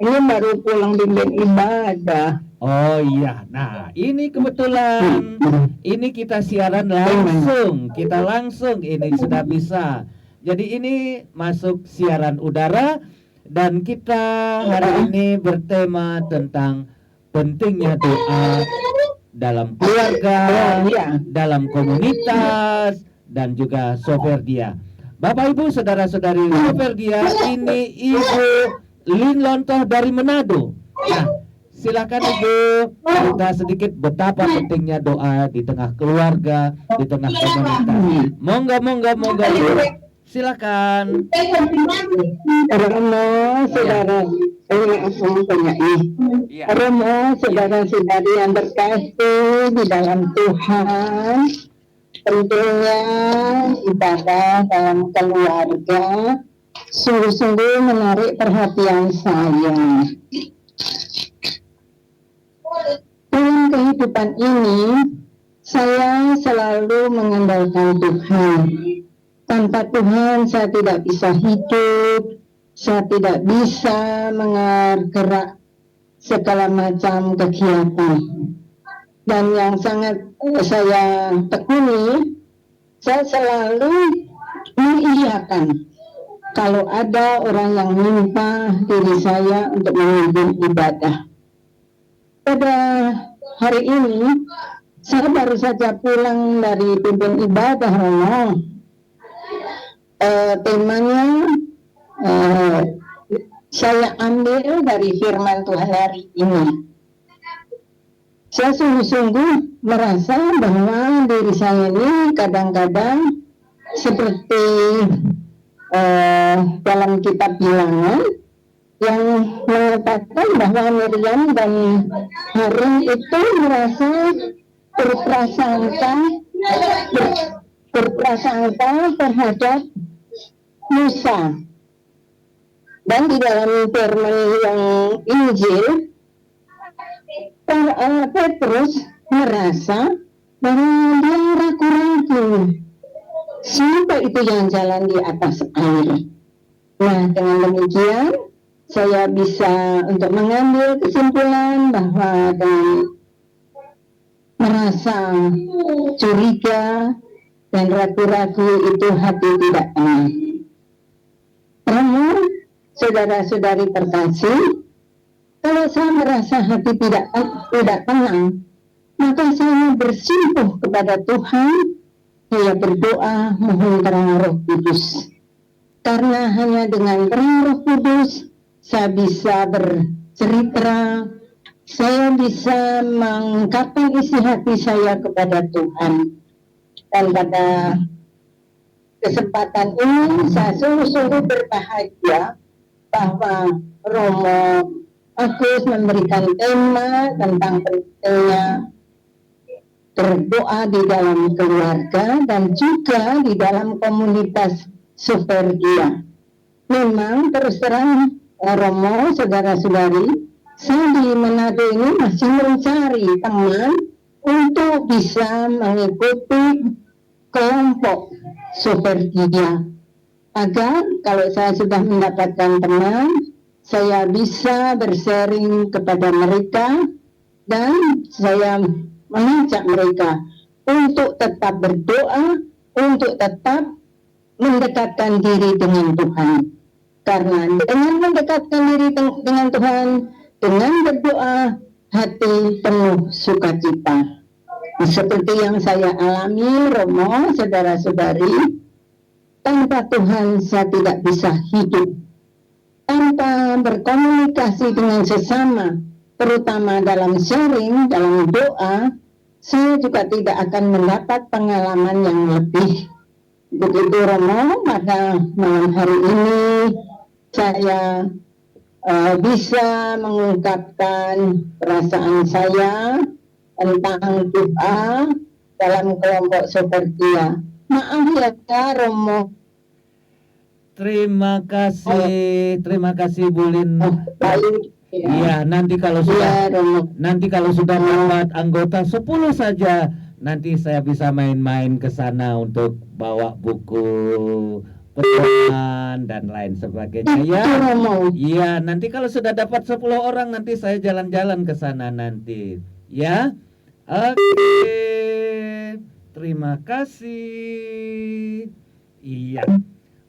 ini baru pulang bimbing ibadah. Oh iya. Nah, ini kebetulan ini kita siaran langsung. Kita langsung ini sudah bisa. Jadi ini masuk siaran udara. Dan kita hari ini bertema tentang pentingnya doa dalam keluarga, dalam komunitas, dan juga Soferdia. Bapak Ibu, saudara-saudari Soferdia, ini Ibu Lin Lontoh dari Manado. Nah, silakan Ibu cerita sedikit betapa pentingnya doa di tengah keluarga, di tengah komunitas. Monggo Ibu. Silakan. Romo, saudara, Romo, saudara-saudari yang terkasih di dalam Tuhan, tentunya ibadah dalam keluarga sungguh-sungguh menarik perhatian saya. Dalam kehidupan ini, saya selalu mengandalkan Tuhan. Tanpa Tuhan saya tidak bisa hidup, saya tidak bisa menggerak segala macam kegiatan. Dan yang sangat saya tekuni, saya selalu mengiyakan kalau ada orang yang minta diri saya untuk memimpin ibadah. Pada hari ini, saya baru saja pulang dari pimpin ibadah, Romo. Temanya saya ambil dari firman Tuhan hari ini. Saya sungguh-sungguh merasa bahwa diri saya ini kadang-kadang seperti dalam kitab Bilangan yang mengatakan bahwa Miriam dan Harun itu merasa berprasangka terhadap Musa. Dan di dalam firman yang Injil, Petrus merasa bahwa dia ragu-ragu. Siapa itu yang jalan di atas air? Nah, dengan demikian saya bisa untuk mengambil kesimpulan bahwa dengan merasa curiga dan ragu-ragu itu hati tidak tenang. Namun, saudara-saudari terkasih, kalau saya merasa hati tidak tenang, maka saya bersimpuh kepada Tuhan, saya berdoa mohon terang Roh Kudus. Karena hanya dengan terang Roh Kudus, saya bisa bercerita, saya bisa mengungkapkan isi hati saya kepada Tuhan. Dan pada kesempatan ini saya sungguh-sungguh berbahagia bahwa Romo Agus memberikan tema tentang pentingnya berdoa di dalam keluarga dan juga di dalam komunitas Soferdia. Memang terus terang Romo, saudara-saudari, saya di Manado ini masih mencari teman untuk bisa mengikuti kelompok Soperdia, agar kalau saya sudah mendapatkan teman, saya bisa bersharing kepada mereka dan saya mengajak mereka untuk tetap berdoa, untuk tetap mendekatkan diri dengan Tuhan. Karena dengan mendekatkan diri dengan Tuhan, dengan berdoa, hati penuh sukacita. Seperti yang saya alami, Romo, saudara-saudari, tanpa Tuhan saya tidak bisa hidup. Tanpa berkomunikasi dengan sesama, terutama dalam sharing, dalam doa, saya juga tidak akan mendapat pengalaman yang lebih. Begitu Romo, pada malam hari ini saya bisa mengungkapkan perasaan saya tentang doa dalam kelompok Soperdia. Maaf ya Romo. Terima kasih Bu Lin. Baik. Iya, nanti kalau sudah dapat anggota 10 saja, nanti saya bisa main-main ke sana untuk bawa buku pedoman dan lain sebagainya ya. Iya, nanti kalau sudah dapat 10 orang nanti saya jalan-jalan ke sana nanti. Ya. Oke. Terima kasih. Iya.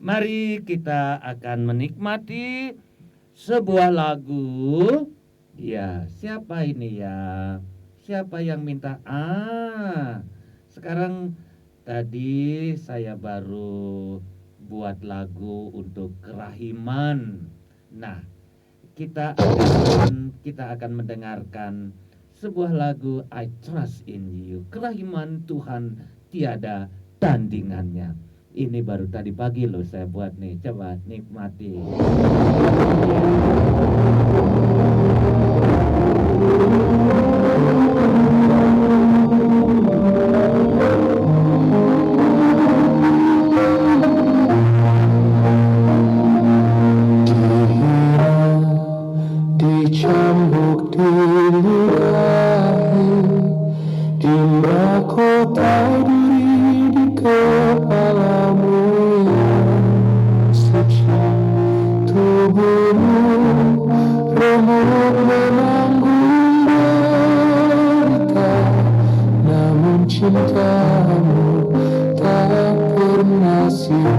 Mari kita akan menikmati sebuah lagu. Ya, siapa ini ya? Siapa yang minta? Sekarang tadi saya baru buat lagu untuk kerahiman. Nah, kita akan mendengarkan sebuah lagu I Trust in You. Kerahiman Tuhan tiada tandingannya. Ini baru tadi pagi loh saya buat nih. Coba nikmati. Dicambuk diludahi di mahkota diri di kepalamu yang suci, tubuhmu remuk menanggung derita, namun cintamu tak pernah sirna.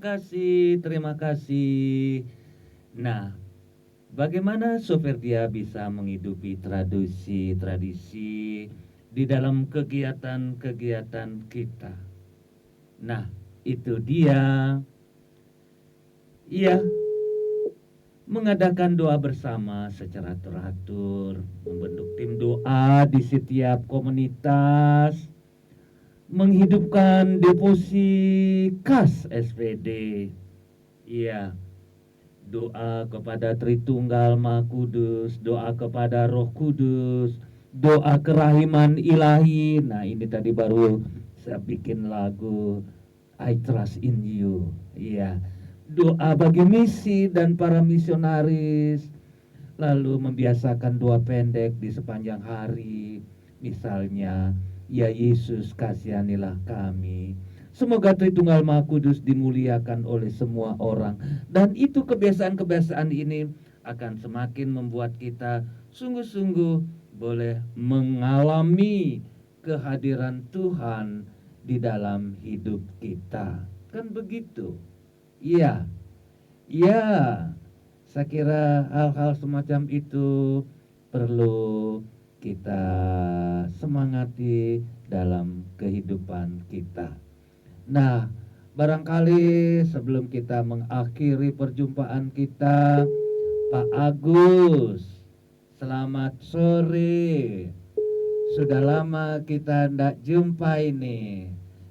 kasih, terima kasih. Nah, bagaimana Soferdia bisa menghidupi tradisi di dalam kegiatan-kegiatan kita? Nah, itu dia. Iya, mengadakan doa bersama secara teratur, membentuk tim doa di setiap komunitas, menghidupkan devosi khas SPD. Iya, doa kepada Tritunggal Maha Kudus, doa kepada Roh Kudus, doa kerahiman ilahi. Nah, ini tadi baru saya bikin lagu I Trust in You. Iya, doa bagi misi dan para misionaris, lalu membiasakan doa pendek di sepanjang hari. Misalnya, ya Yesus kasihanilah kami. Semoga Tritunggal Maha Kudus dimuliakan oleh semua orang. Dan itu kebiasaan-kebiasaan ini akan semakin membuat kita sungguh-sungguh boleh mengalami kehadiran Tuhan di dalam hidup kita. Kan begitu? Iya. Ya, saya kira hal-hal semacam itu perlu kita semangati dalam kehidupan kita. Nah, barangkali sebelum kita mengakhiri perjumpaan kita, Pak Agus, selamat sore. Sudah lama kita tidak jumpa ini.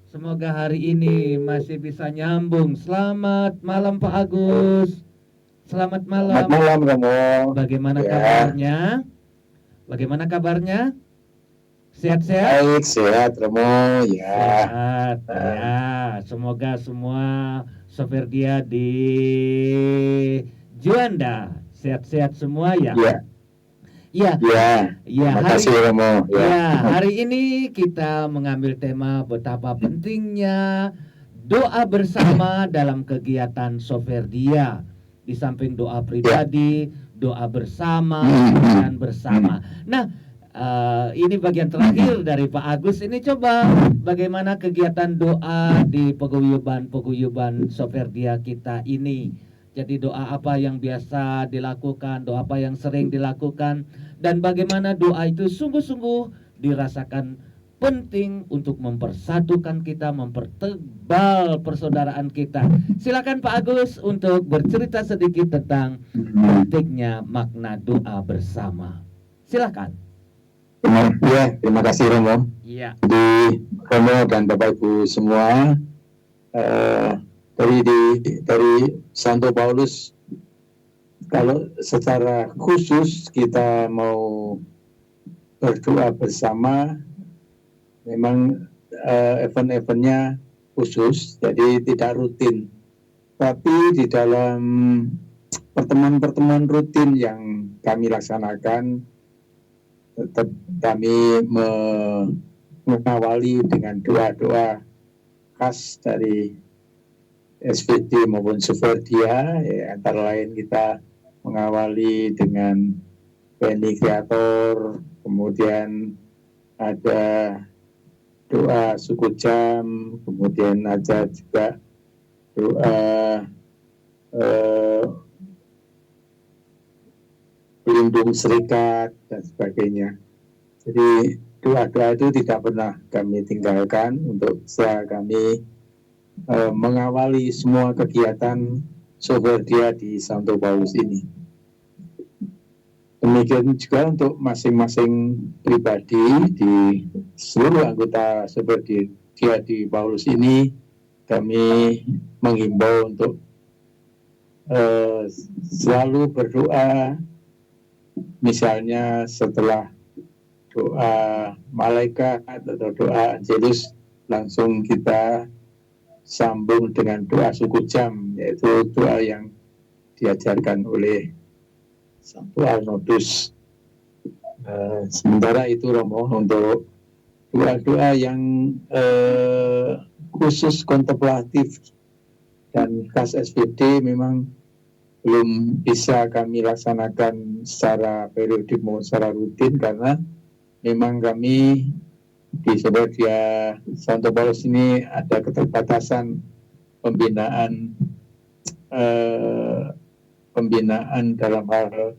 Semoga hari ini masih bisa nyambung. Selamat malam Pak Agus. Selamat malam. Selamat malam Romo. Bagaimana Ya. kabarnya? Bagaimana kabarnya? Sehat-sehat? Baik, sehat Romo. Ya. Sehat. Ya, semoga semua Soferdia di Juanda sehat-sehat semua ya. Ya. Ya. Ya. Ya, Terima kasih Romo. ya, hari ini kita mengambil tema betapa pentingnya doa bersama dalam kegiatan Soferdia. Di samping doa pribadi, doa bersama dan bersama. Nah, ini bagian terakhir dari Pak Agus. Ini coba bagaimana kegiatan doa di paguyuban Soferdia kita ini. Jadi doa apa yang biasa dilakukan, doa apa yang sering dilakukan, dan bagaimana doa itu sungguh-sungguh dirasakan penting untuk mempersatukan kita, mempertebal persaudaraan kita. Silakan Pak Agus untuk bercerita sedikit tentang pentingnya makna doa bersama. Silakan. Ya, terima kasih Romo. Iya. Jadi Romo dan Bapak Ibu semua, dari Santo Paulus, kalau secara khusus kita mau berdoa bersama, memang event-eventnya khusus, jadi tidak rutin. Tapi di dalam pertemuan-pertemuan rutin yang kami laksanakan, tetap kami mengawali dengan doa-doa khas dari SPD maupun Soferdia, ya, antara lain kita mengawali dengan Beni Kreator, kemudian ada doa suku jam, kemudian ada juga doa pelindung serikat dan sebagainya. Jadi doa-doa itu tidak pernah kami tinggalkan untuk bisa kami mengawali semua kegiatan Soferdia di Santo Paulus ini. Demikian juga untuk masing-masing pribadi di seluruh anggota Soferdia di Paulus ini, kami menghimbau untuk selalu berdoa, misalnya setelah doa malaikat atau doa angelus, langsung kita sambung dengan doa suku jam, yaitu doa yang diajarkan oleh Santo Alnotus. Sementara itu Romo, untuk doa-doa yang khusus kontemplatif dan khas SPD memang belum bisa kami laksanakan secara periodik maupun secara rutin, karena memang kami di Soferdia Santo Paulus ini ada keterbatasan pembinaan pembinaan dalam hal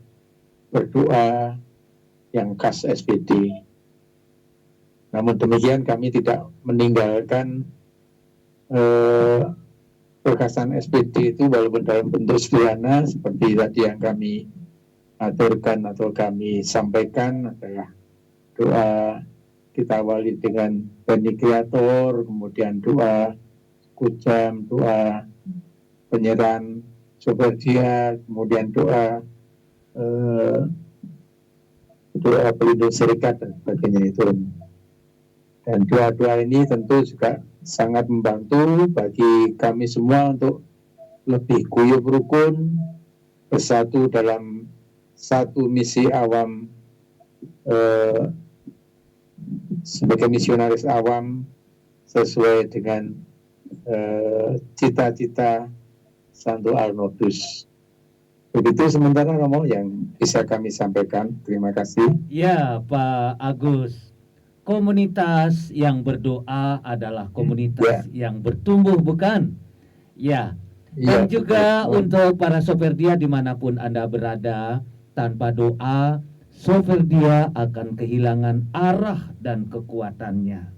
berdoa yang khas SPD. Namun demikian kami tidak meninggalkan perkasan SPD itu walaupun dalam bentuk sederhana seperti tadi yang kami aturkan atau kami sampaikan adalah doa kita awali dengan Bani Kreator, kemudian doa kujam, doa penyerahan sofer dia, kemudian doa pelindung serikat dan sebagainya itu. Dan doa-doa ini tentu juga sangat membantu bagi kami semua untuk lebih guyup rukun, bersatu dalam satu misi awam sebagai misionaris awam sesuai dengan cita-cita Santo Arnoldus. Begitu sementara Romo yang bisa kami sampaikan. Terima kasih. Ya, Pak Agus. Komunitas yang berdoa adalah komunitas yang bertumbuh, bukan? Ya. Dan juga untuk para sopir dia dimanapun Anda berada, tanpa doa, sopir dia akan kehilangan arah dan kekuatannya.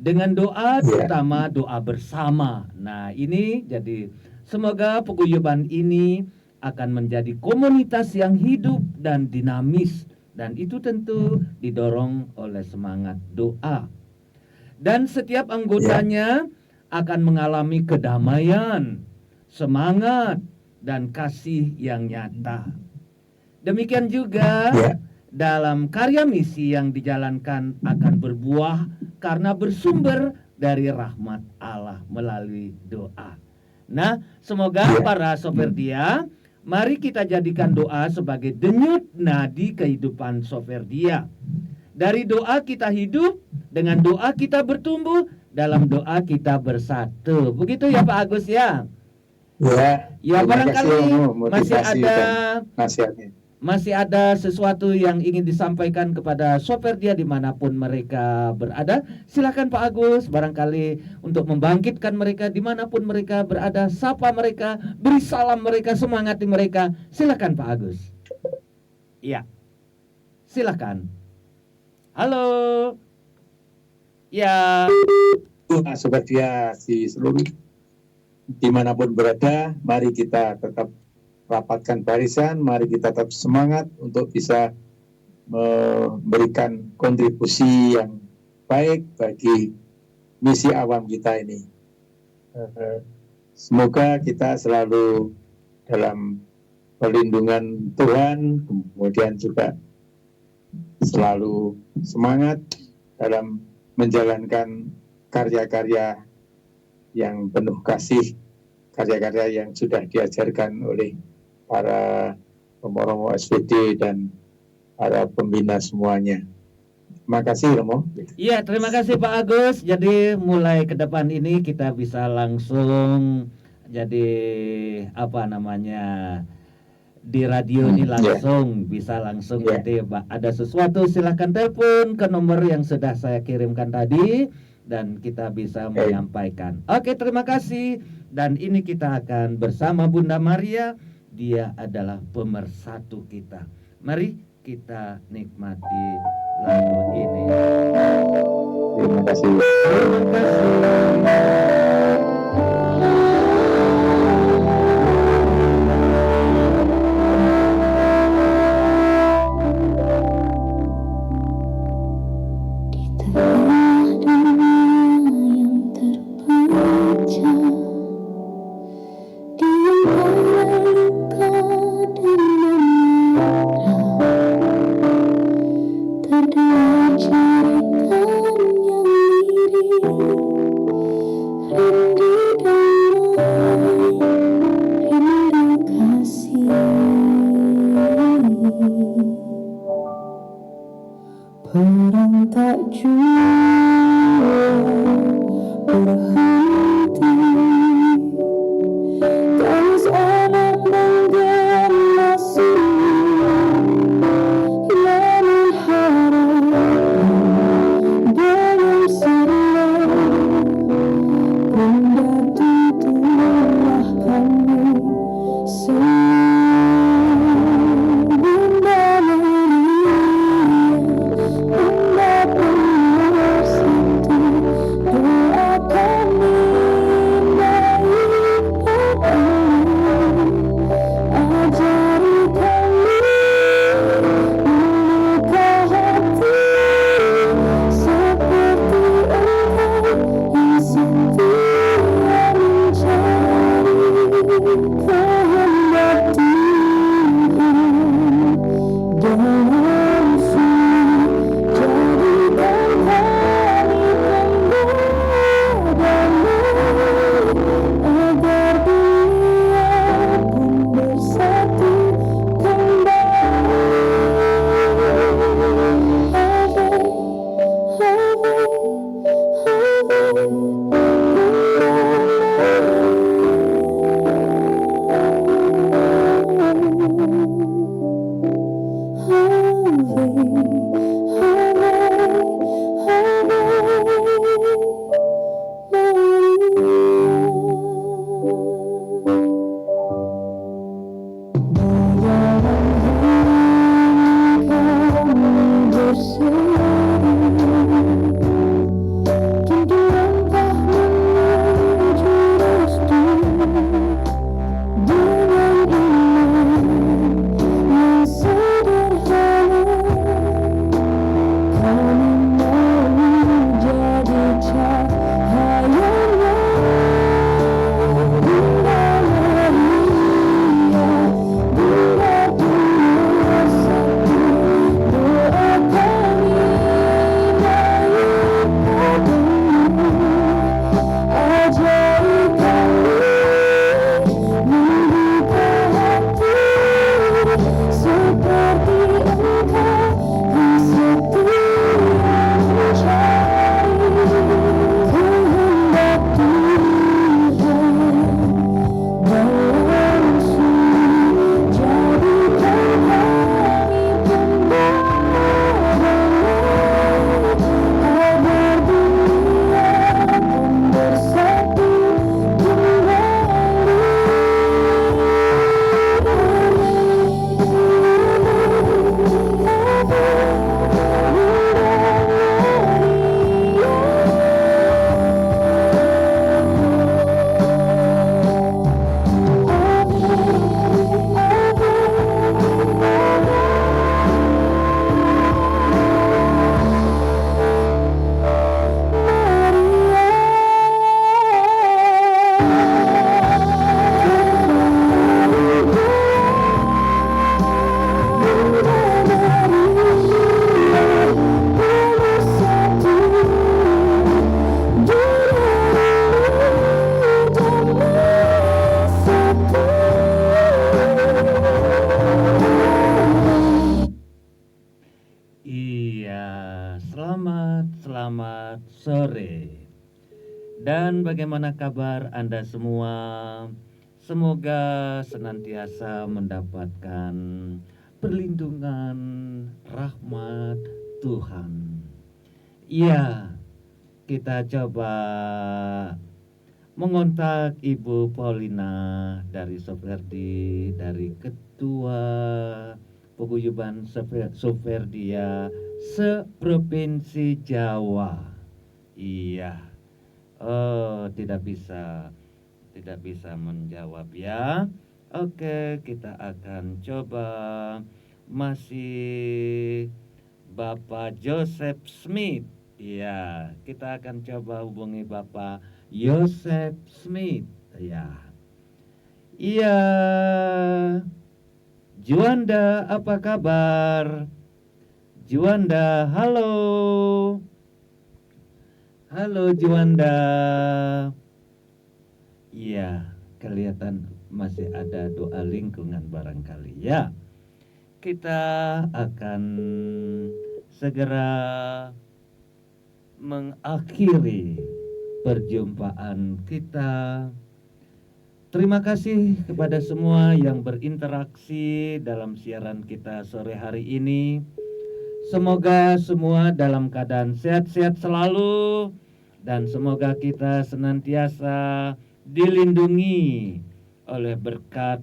Dengan doa, terutama doa bersama. Nah, ini jadi semoga paguyuban ini akan menjadi komunitas yang hidup dan dinamis. Dan itu tentu didorong oleh semangat doa. Dan setiap anggotanya akan mengalami kedamaian, semangat, dan kasih yang nyata. Demikian juga dalam karya misi yang dijalankan akan berbuah karena bersumber dari rahmat Allah melalui doa. Nah, semoga para sopir dia, mari kita jadikan doa sebagai denyut nadi kehidupan sopir dia. Dari doa kita hidup, dengan doa kita bertumbuh, dalam doa kita bersatu. Begitu ya Pak Agus ya? Ya barangkali masih ada sesuatu yang ingin disampaikan kepada sopir dia dimanapun mereka berada. Silakan Pak Agus, barangkali untuk membangkitkan mereka dimanapun mereka berada, sapa mereka, beri salam mereka, semangati mereka. Silakan Pak Agus. Iya, silakan. Halo. Ya. Sobat dia di seluruh dimanapun berada, mari kita tetap rapatkan barisan, mari kita tetap semangat untuk bisa memberikan kontribusi yang baik bagi misi awam kita ini. Semoga kita selalu dalam perlindungan Tuhan, kemudian juga selalu semangat dalam menjalankan karya-karya yang penuh kasih, karya-karya yang sudah diajarkan oleh para Romo-Romo SPD dan para pembina semuanya. Terima kasih Romo. Iya, terima kasih Pak Agus. Jadi mulai ke depan ini kita bisa langsung jadi di radio ini langsung bisa langsung jadi ada sesuatu silakan telepon ke nomor yang sudah saya kirimkan tadi dan kita bisa menyampaikan. Oke, terima kasih. Dan ini kita akan bersama Bunda Maria. Dia adalah pemersatu kita. Mari kita nikmati lagu ini. Terima kasih. Terima kasih. Perang tak jua berhenti, terus anak menggemasi, namun harapan belum sirna. Bunda tuntunlah kami. selamat sore. Dan bagaimana kabar Anda semua? Semoga senantiasa mendapatkan perlindungan rahmat Tuhan. Iya, kita coba mengontak Ibu Paulina dari Soferdi, dari Ketua Paguyuban Soferdia seprovinsi Jawa. Iya, tidak bisa menjawab ya. Oke, kita akan coba masih Bapak Joseph Smith. Ya, kita akan coba hubungi Bapak Joseph Smith. Ya. Iya. Juanda, apa kabar? Juanda, halo. Halo Juanda. Iya, kelihatan masih ada doa lingkungan barangkali ya. Kita akan segera mengakhiri perjumpaan kita. Terima kasih kepada semua yang berinteraksi dalam siaran kita sore hari ini. Semoga semua dalam keadaan sehat-sehat selalu dan semoga kita senantiasa dilindungi oleh berkat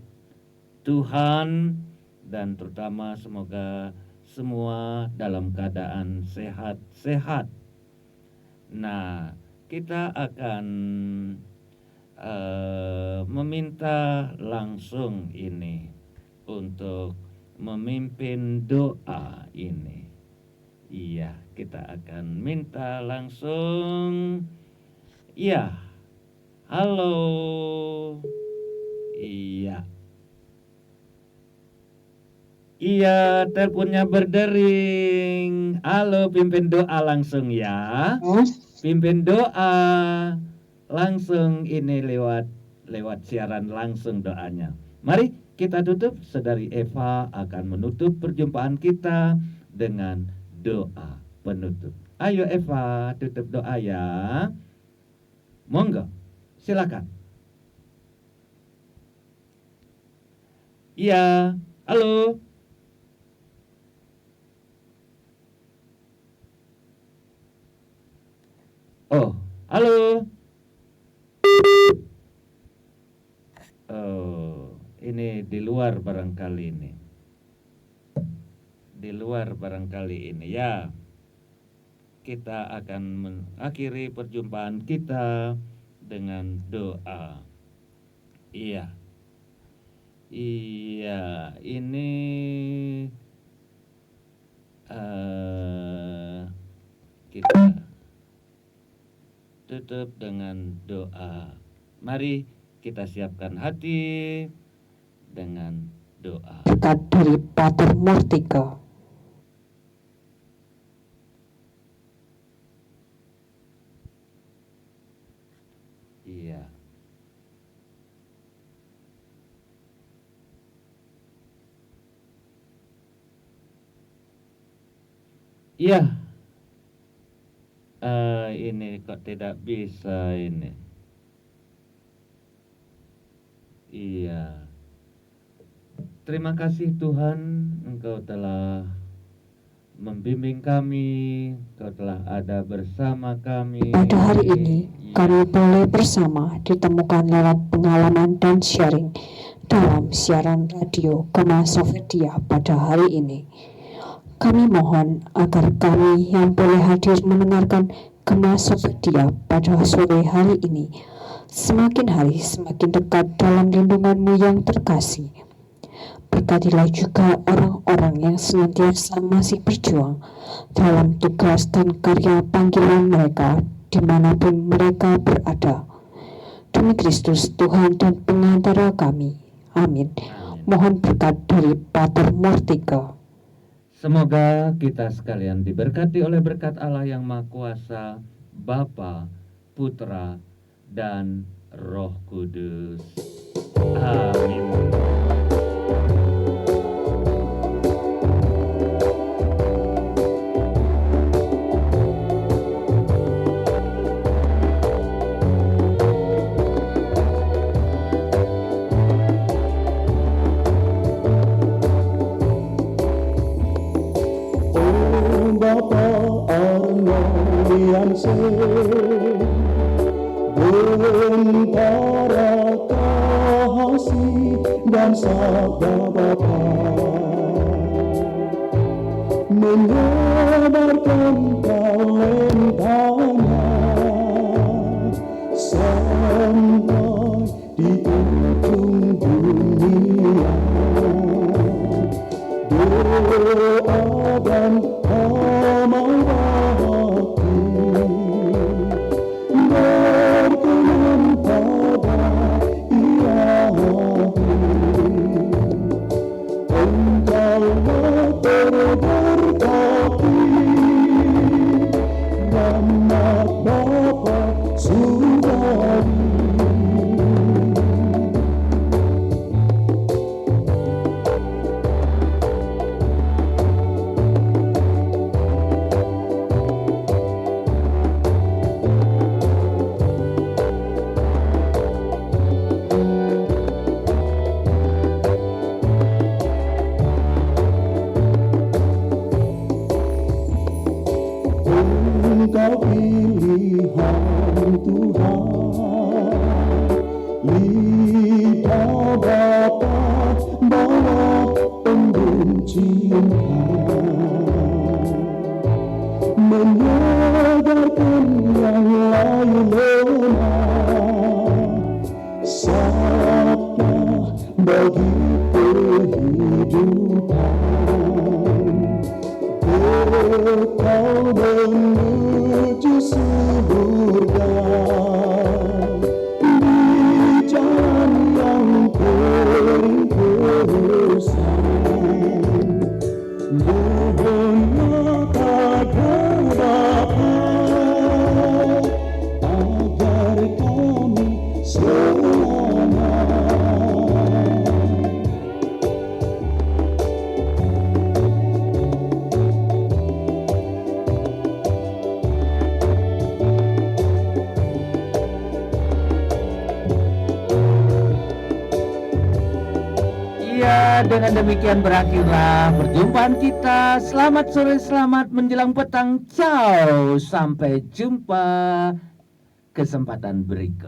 Tuhan dan terutama semoga semua dalam keadaan sehat-sehat. Nah, kita akan meminta langsung ini untuk memimpin doa ini. Iya, kita akan minta langsung. Iya, halo. Iya. Iya, teleponnya berdering. Halo, pimpin doa langsung ya. Pimpin doa langsung ini lewat siaran langsung doanya. Mari kita tutup. Saudari Eva akan menutup perjumpaan kita dengan doa penutup. Ayo Eva, tutup doa ya. Monggo, silakan. Iya, halo. Oh, halo. Oh, ini di luar barangkali ini. Di luar barangkali ini ya. Kita akan mengakhiri perjumpaan kita dengan doa. Iya. Iya, ini kita tutup dengan doa. Mari kita siapkan hati dengan doa. Berkat dari Pater Murtika. Iya. Iya. Ini kok tidak bisa ini. Iya. Terima kasih Tuhan, Engkau telah membimbing kami, Engkau telah ada bersama kami. Pada hari ini, kami boleh bersama ditemukan lewat pengalaman dan sharing dalam siaran radio Gema Soferdia pada hari ini. Kami mohon agar kami yang boleh hadir mendengarkan Gema Soferdia pada sore hari ini semakin hari semakin dekat dalam lindungan-Mu yang terkasih. Berkatilah juga orang-orang yang senantiasa masih berjuang dalam tugas dan karya panggilan mereka dimanapun mereka berada. Demi Kristus Tuhan dan pengantara kami. Amin. Mohon berkat dari Pater Murtika. Semoga kita sekalian diberkati oleh berkat Allah yang Maha Kuasa, Bapa, Putra, dan Roh Kudus. Amin. Oh Bapa Arnoyanse, bentara kasih dan sabda Bapa, menyebarkan talentanya sampai di ujung dunia. Doa dan amal bakti berkenan pada Ilahi. Engkaulah terberkati, rahmat Bapa Surgawi. Engkau pilihan Tuhan, lidah Bapa bawa embun cinta, menyadarkan yang lain lemah, sabda bagi kehidupan. Kau menuju surga di jalan yang kering gersang. Mohonlah pada Bapa agar kami selamat. Ya, dengan demikian berakhirlah perjumpaan kita. Selamat sore, selamat menjelang petang. Ciao, sampai jumpa kesempatan berikut.